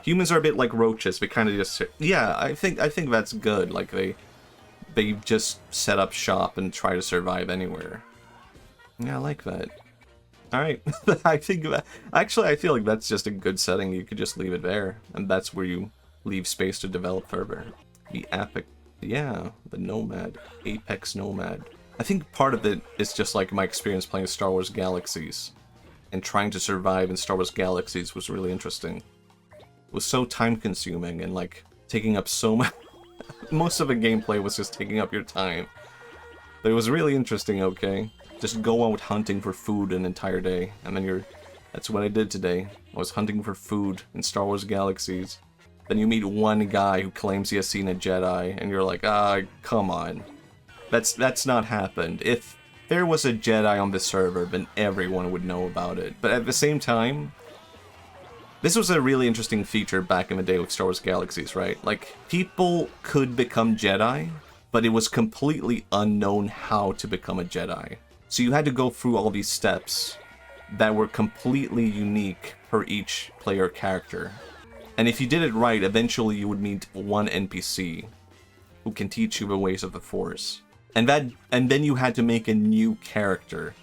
Humans are a bit like roaches. They kind of just... Yeah, I think that's good. Like, they just set up shop and try to survive anywhere. Yeah, I like that. Alright, I think that... Actually, I feel like that's just a good setting. You could just leave it there. And that's where you leave space to develop further. The Apex... Yeah, the Nomad. Apex Nomad. I think part of it is just like my experience playing Star Wars Galaxies. And trying to survive in Star Wars Galaxies was really interesting. It was so time-consuming and, like, taking up so much... Most of the gameplay was just taking up your time. But it was really interesting, okay? Just go out hunting for food an entire day, and then you're... That's what I did today. I was hunting for food in Star Wars Galaxies. Then you meet one guy who claims he has seen a Jedi, and you're like, ah, come on. That's not happened. If there was a Jedi on the server, then everyone would know about it. But at the same time, this was a really interesting feature back in the day with Star Wars Galaxies, right? Like, people could become Jedi, but it was completely unknown how to become a Jedi. So you had to go through all these steps that were completely unique for each player character. And if you did it right, eventually you would meet one NPC who can teach you the ways of the Force. And then you had to make a new character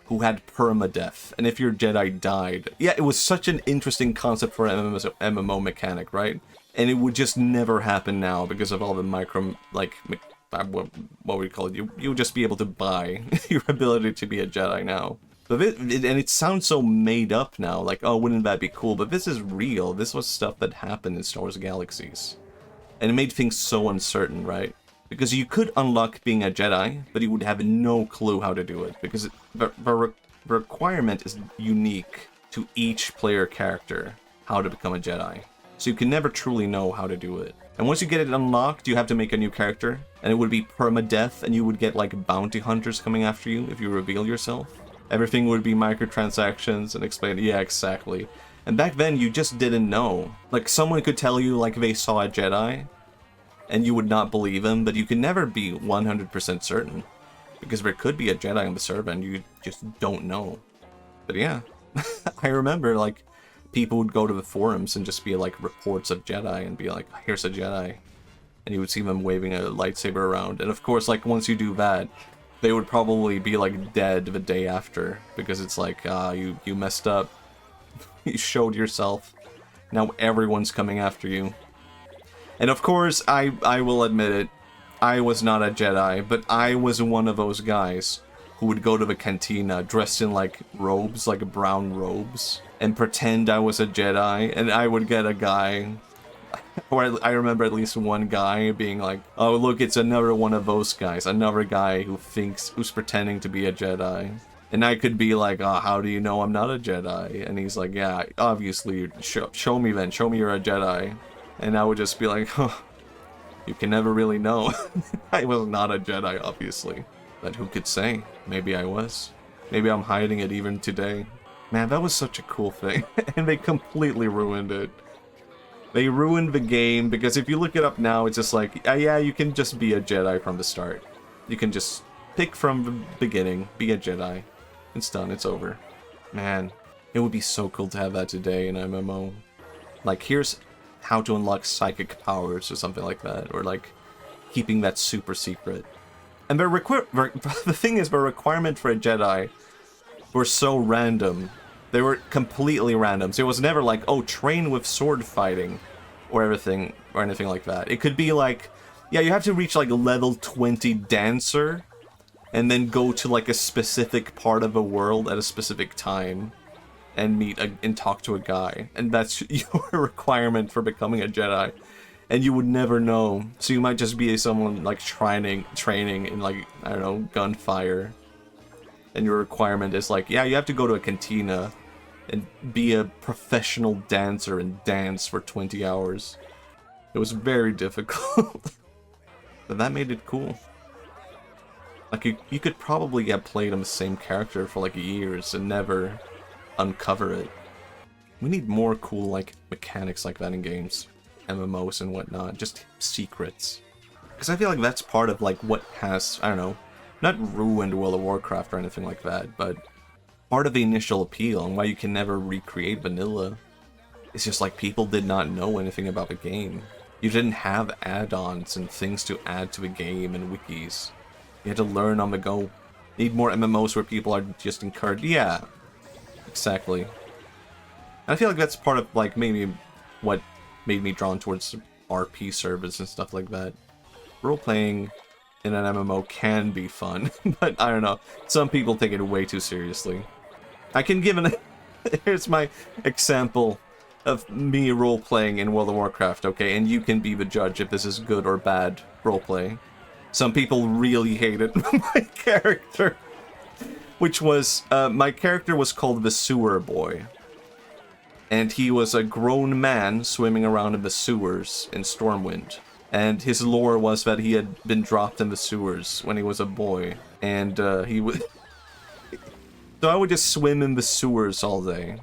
who had permadeath. And if your Jedi died... Yeah, it was such an interesting concept for an MMO mechanic, right? And it would just never happen now because of all the what would you call it? You would just be able to buy your ability to be a Jedi now. But and it sounds so made up now, like, oh, wouldn't that be cool? But this is real. This was stuff that happened in Star Wars Galaxies. And it made things so uncertain, right? Because you could unlock being a Jedi, but you would have no clue how to do it. Because the requirement is unique to each player character, how to become a Jedi. So you can never truly know how to do it. And once you get it unlocked, you have to make a new character. And it would be permadeath, and you would get, like, bounty hunters coming after you if you reveal yourself. Everything would be microtransactions and explain, yeah, exactly. And back then, you just didn't know. Like, someone could tell you, like, they saw a Jedi, and you would not believe them, but you can never be 100% certain. Because there could be a Jedi on the server, and you just don't know. But yeah, I remember, like, people would go to the forums and just be, like, reports of Jedi, and be like, here's a Jedi. And you would see them waving a lightsaber around. And of course, like, once you do that, they would probably be, like, dead the day after. Because it's like, you messed up. You showed yourself. Now everyone's coming after you. And of course, I will admit it, I was not a Jedi, but I was one of those guys who would go to the cantina dressed in like robes, like brown robes, and pretend I was a Jedi, and I would get a guy, or I remember at least one guy being like, oh look, it's another one of those guys, another guy who's pretending to be a Jedi. And I could be like, oh, how do you know I'm not a Jedi? And he's like, yeah, obviously, show me then, show me you're a Jedi. And I would just be like, oh, you can never really know. I was not a Jedi, obviously. But who could say? Maybe I was. Maybe I'm hiding it even today. Man, that was such a cool thing. And they completely ruined it. They ruined the game, because if you look it up now, it's just like, yeah, you can just be a Jedi from the start. You can just pick from the beginning, be a Jedi. It's done, it's over. Man, it would be so cool to have that today in MMO. Like, here's how to unlock psychic powers or something like that, or like keeping that super secret. And the thing is, the requirement for a Jedi were so random. They were completely random. So it was never like, oh, train with sword fighting or everything or anything like that. It could be like, yeah, you have to reach like level 20 dancer and then go to like a specific part of the world at a specific time and and talk to a guy. And that's your requirement for becoming a Jedi. And you would never know. So you might just be someone like training in like, I don't know, gunfire. And your requirement is like, yeah, you have to go to a cantina and be a professional dancer and dance for 20 hours. It was very difficult. But that made it cool. Like, you could probably have played on the same character for like years and never uncover it. We need more cool, like, mechanics like that in games. MMOs and whatnot. Just secrets. Because I feel like that's part of, like, what has, I don't know, not ruined World of Warcraft or anything like that, but part of the initial appeal and why you can never recreate vanilla. It's just like people did not know anything about the game. You didn't have add-ons and things to add to the game and wikis. You had to learn on the go. Need more MMOs where people are just encouraged. Yeah, exactly. And I feel like that's part of, like, maybe what made me drawn towards RP servers and stuff like that. Role-playing in an MMO can be fun, but I don't know. Some people take it way too seriously. I can give an... Here's my example of me role-playing in World of Warcraft, okay? And you can be the judge if this is good or bad role-play. Some people really hated my character. Which was... my character was called the Sewer Boy. And he was a grown man swimming around in the sewers in Stormwind. And his lore was that he had been dropped in the sewers when he was a boy. And he would... So I would just swim in the sewers all day.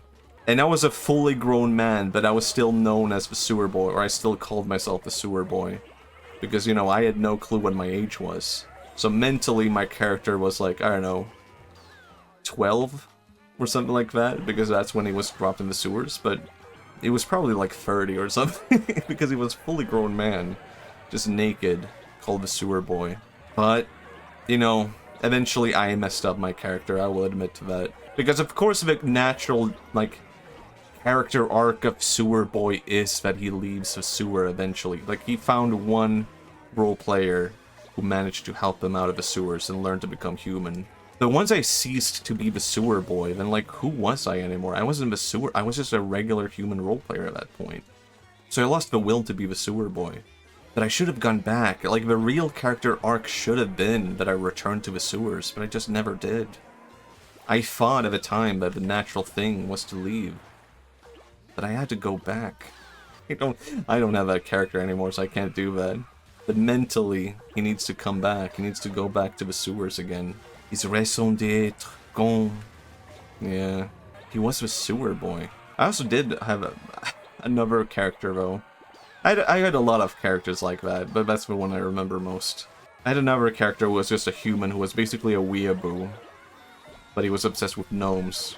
And I was a fully grown man, but I was still known as the Sewer Boy, or I still called myself the Sewer Boy. Because, you know, I had no clue what my age was. So mentally, my character was like, I don't know, 12? Or something like that, because that's when he was dropped in the sewers, but it was probably like 30 or something, because he was a fully grown man, just naked, called the Sewer Boy. But, you know, eventually I messed up my character, I will admit to that. Because of course the natural, like, character arc of Sewer Boy is that he leaves the sewer eventually. Like, he found one role player who managed to help him out of the sewers and learn to become human. But once I ceased to be the Sewer Boy, then, like, who was I anymore? I wasn't the sewer, I was just a regular human role player at that point. So I lost the will to be the Sewer Boy. But I should have gone back. Like, the real character arc should have been that I returned to the sewers, but I just never did. I thought at the time that the natural thing was to leave. But I had to go back. I don't have that character anymore, so I can't do that. But mentally, he needs to come back. He needs to go back to the sewers again. His raison d'être gone. Yeah, he was the Sewer Boy. I also did have another character, though. I had a lot of characters like that, but that's the one I remember most. I had another character who was just a human who was basically a weeaboo. But he was obsessed with gnomes.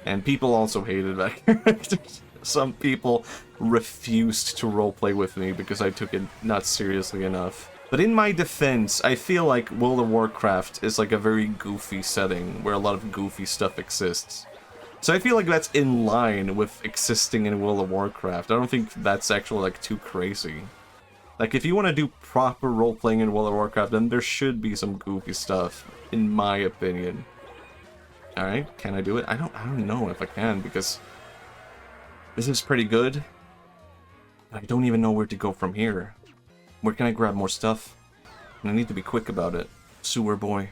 And people also hated that character. Some people refused to roleplay with me because I took it not seriously enough. But in my defense, I feel like World of Warcraft is like a very goofy setting where a lot of goofy stuff exists. So I feel like that's in line with existing in World of Warcraft. I don't think that's actually like too crazy. Like, if you want to do proper role-playing in World of Warcraft, then there should be some goofy stuff, in my opinion. Alright, can I do it? I don't know if I can, because this is pretty good. I don't even know where to go from here. Where can I grab more stuff? And I need to be quick about it. Sewer boy.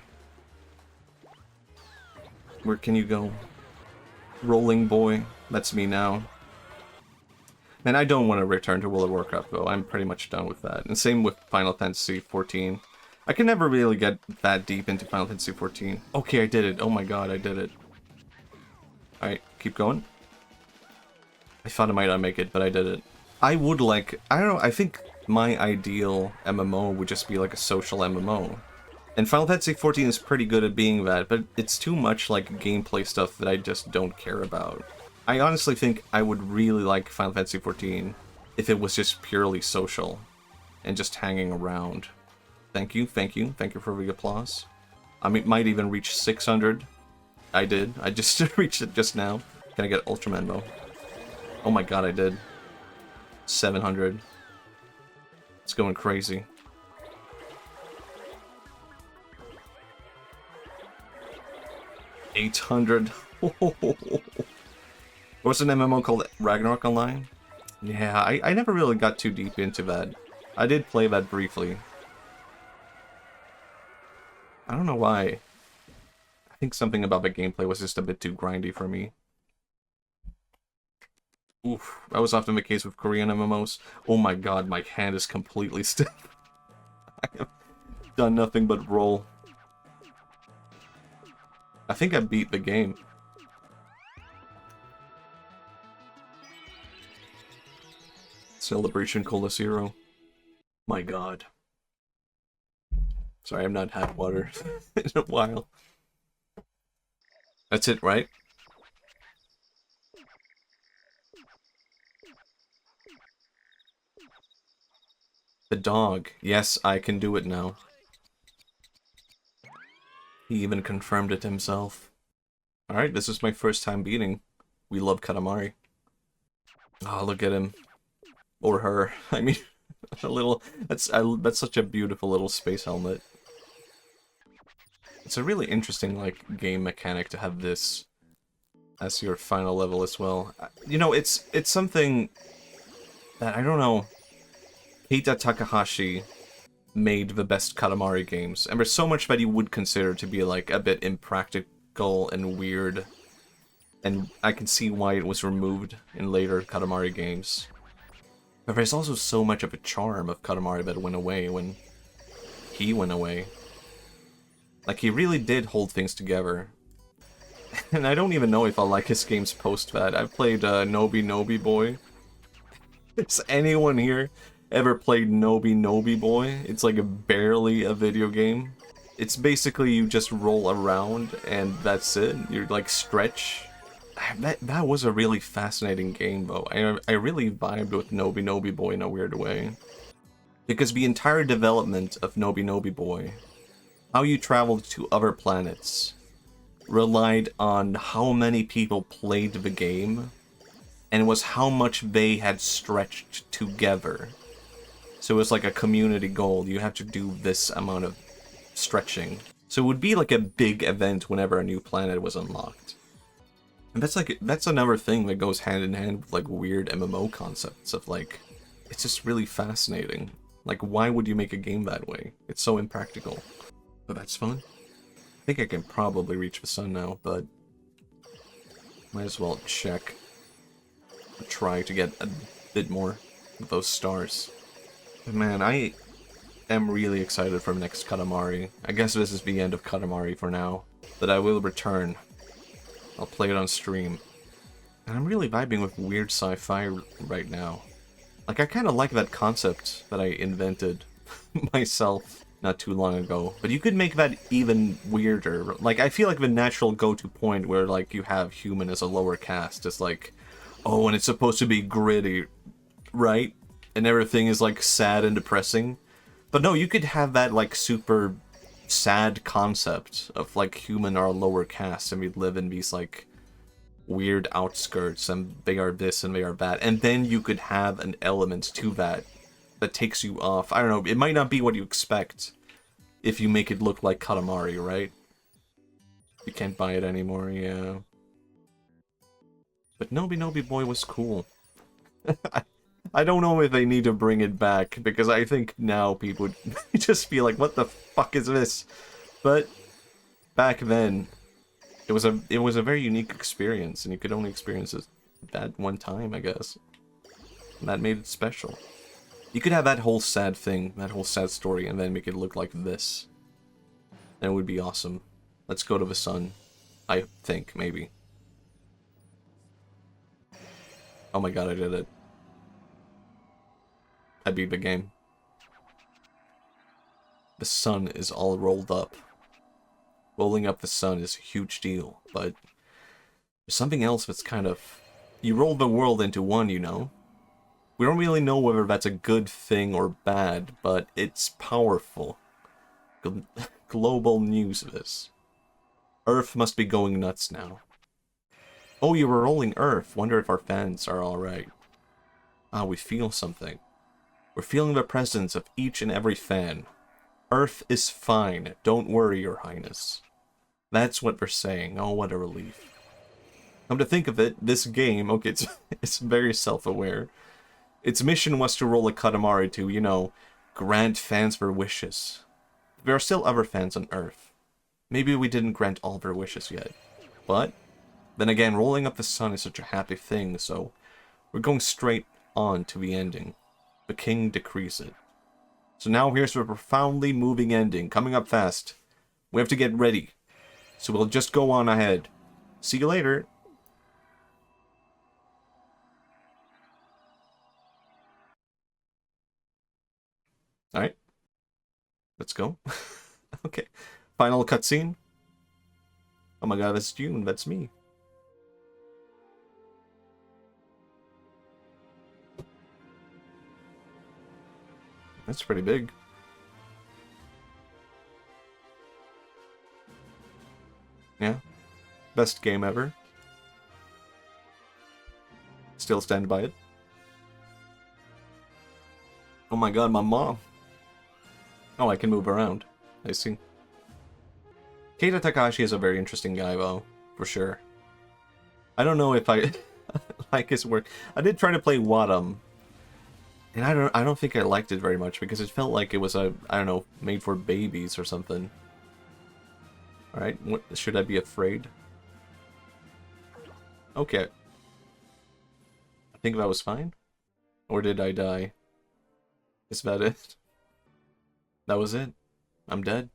Where can you go? Rolling boy. That's me now. And I don't want to return to World of Warcraft, though. I'm pretty much done with that. And same with Final Fantasy XIV. I can never really get that deep into Final Fantasy XIV. Okay, I did it. Oh my god, I did it. Alright, keep going. I thought I might not make it, but I did it. I would like... I don't know, I think my ideal MMO would just be like a social MMO. And Final Fantasy XIV is pretty good at being that, but it's too much like gameplay stuff that I just don't care about. I honestly think I would really like Final Fantasy XIV if it was just purely social and just hanging around. Thank you, thank you, thank you for the applause. I might even reach 600. I did. I just reached it just now. Can I get Ultraman Bow? Oh my god, I did. 700. It's going crazy. $800. What's an MMO called Ragnarok Online? Yeah, I never really got too deep into that. I did play that briefly. I don't know why. I think something about the gameplay was just a bit too grindy for me. Oof, that was often the case with Korean MMOs. Oh my god, my hand is completely stiff. I have done nothing but roll. I think I beat the game. Celebration Cola Zero. My god. Sorry, I've not had water in a while. That's it, right? The dog. Yes, I can do it now. He even confirmed it himself. Alright, this is my first time beating We Love Katamari. Oh, look at him. Or her. I mean, a little... That's such a beautiful little space helmet. It's a really interesting, like, game mechanic to have this as your final level as well. You know, it's something that, I don't know... Keita Takahashi made the best Katamari games, and there's so much that you would consider to be like a bit impractical and weird, and I can see why it was removed in later Katamari games. But there's also so much of a charm of Katamari that went away when he went away. Like, he really did hold things together. And I don't even know if I'll like his games post that. I've played Nobi Nobi Boy. Is anyone here ever played Nobi Nobi Boy? It's like barely a video game. It's basically you just roll around and that's it. You're like stretch. That was a really fascinating game though. I really vibed with Nobi Nobi Boy in a weird way. Because the entire development of Nobi Nobi Boy, how you traveled to other planets, relied on how many people played the game, and it was how much they had stretched together. So it was like a community goal. You have to do this amount of stretching. So it would be like a big event whenever a new planet was unlocked. And that's another thing that goes hand in hand with like weird MMO concepts of like, it's just really fascinating. Like, why would you make a game that way? It's so impractical. But that's fun. I think I can probably reach the sun now, but might as well check. Try to get a bit more of those stars. But man, I am really excited for next Katamari. I guess this is the end of Katamari for now, but I will return. I'll play it on stream. And I'm really vibing with weird sci-fi right now. Like, I kind of like that concept that I invented myself not too long ago. But you could make that even weirder. Like, I feel like the natural go-to point where, like, you have human as a lower caste is like, oh, and it's supposed to be gritty, right? And everything is, like, sad and depressing. But no, you could have that, like, super sad concept of, like, human are a lower caste, and we live in these, like, weird outskirts, and they are this and they are that. And then you could have an element to that that takes you off. I don't know, it might not be what you expect if you make it look like Katamari, right? You can't buy it anymore, yeah. But Nobi Nobi Boy was cool. I don't know if they need to bring it back, because I think now people would just be like, what the fuck is this? But back then, it was a very unique experience, and you could only experience it that one time, I guess. And that made it special. You could have that whole sad thing, that whole sad story, and then make it look like this. And it would be awesome. Let's go to the sun. I think, maybe. Oh my god, I did it. I beat the game. The sun is all rolled up. Rolling up the sun is a huge deal, but there's something else that's kind of... You roll the world into one, you know? We don't really know whether that's a good thing or bad, but it's powerful. Global news this. Earth must be going nuts now. Oh, you were rolling Earth. Wonder if our fans are alright. Ah, we feel something. We're feeling the presence of each and every fan. Earth is fine. Don't worry, Your Highness. That's what we're saying. Oh, what a relief. Come to think of it, this game, okay, it's very self-aware. Its mission was to roll a Katamari to, you know, grant fans their wishes. There are still other fans on Earth. Maybe we didn't grant all their wishes yet. But, then again, rolling up the sun is such a happy thing, so we're going straight on to the ending. The king decrees it. So now here's the profoundly moving ending, coming up fast. We have to get ready. So we'll just go on ahead. See you later. Alright. Let's go. Okay. Final cutscene. Oh my god, that's June. That's me. That's pretty big. Yeah. Best game ever. Still stand by it. Oh my god, my mom. Oh, I can move around. I see. Keita Takahashi is a very interesting guy, though. For sure. I don't know if I like his work. I did try to play Wadam. And I don't think I liked it very much because it felt like it was I don't know, made for babies or something. Alright, what should I be afraid? Okay. I think that was fine. Or did I die? Is that it? That was it? I'm dead?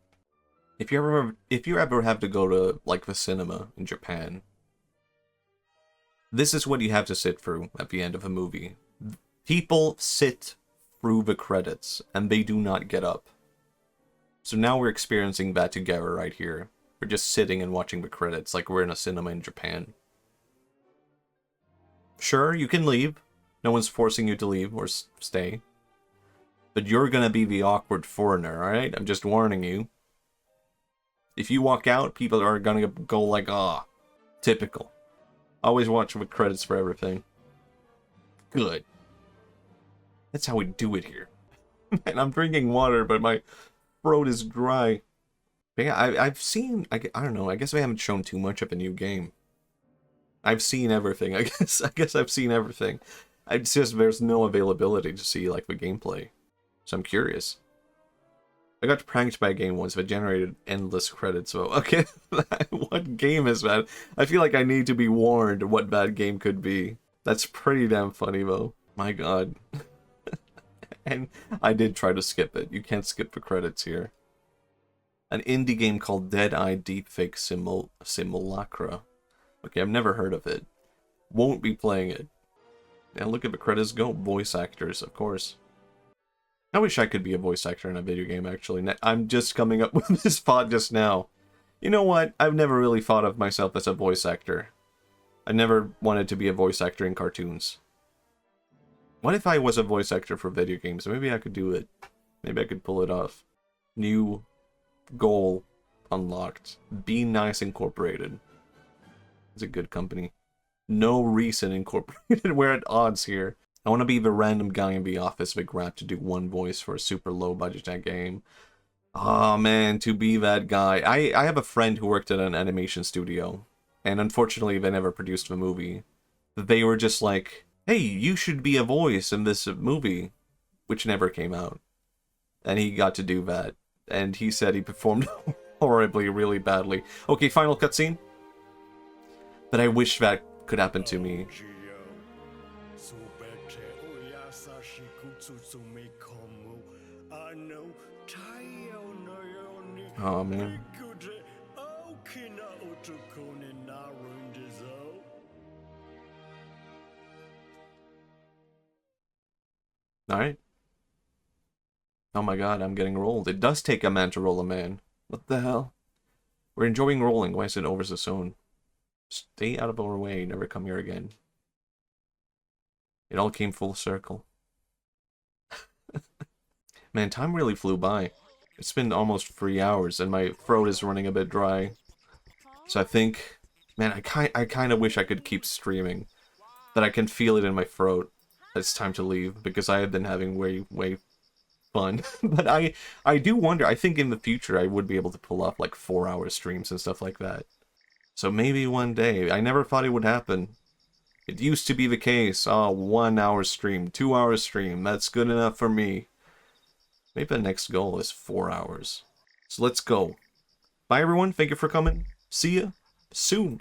If you ever have to go to like the cinema in Japan, this is what you have to sit through at the end of a movie. People sit through the credits, and they do not get up. So now we're experiencing that together right here. We're just sitting and watching the credits like we're in a cinema in Japan. Sure, you can leave. No one's forcing you to leave or stay. But you're gonna be the awkward foreigner, alright? I'm just warning you. If you walk out, people are gonna go like, ah, typical. Always watch the credits for everything. Good. That's how we do it here. And I'm drinking water, but my throat is dry. But yeah, I've seen, I don't know, I guess I haven't shown too much of a new game. I've seen everything, I guess I've seen everything. It's just there's no availability to see, like, the gameplay. So I'm curious. I got pranked by a game once that generated endless credits, so okay, what game is that? I feel like I need to be warned what that game could be. That's pretty damn funny, though. My god. And I did try to skip it. You can't skip the credits here. An indie game called Dead Eye Deepfake Simulacra. Okay, I've never heard of it. Won't be playing it. And look at the credits go. Voice actors, of course. I wish I could be a voice actor in a video game, actually. I'm just coming up with this thought just now. You know what? I've never really thought of myself as a voice actor. I never wanted to be a voice actor in cartoons. What if I was a voice actor for video games? Maybe I could do it. Maybe I could pull it off. New goal unlocked. Be Nice Incorporated. It's a good company. No Reason Incorporated. We're at odds here. I want to be the random guy in the office with Grab to do one voice for a super low budget game. Oh man, to be that guy. I have a friend who worked at an animation studio, and unfortunately they never produced the movie. They were just like, hey, you should be a voice in this movie, which never came out. And he got to do that, and he said he performed horribly, really badly. Okay, final cutscene. But I wish that could happen to me. Oh man. Alright. Oh my god, I'm getting rolled. It does take a man to roll a man. What the hell? We're enjoying rolling. Why is it over the zone? Stay out of our way. Never come here again. It all came full circle. Man, time really flew by. It's been almost 3 hours, and my throat is running a bit dry. So I think... Man, I kind of wish I could keep streaming. That I can feel it in my throat. It's time to leave, because I have been having way fun. But I do wonder, I think in the future I would be able to pull off like 4-hour streams and stuff like that. So maybe one day. I never thought it would happen. It used to be the case. Oh, 1 hour stream, 2 hour stream. That's good enough for me. Maybe the next goal is 4 hours. So let's go. Bye everyone. Thank you for coming. See ya soon.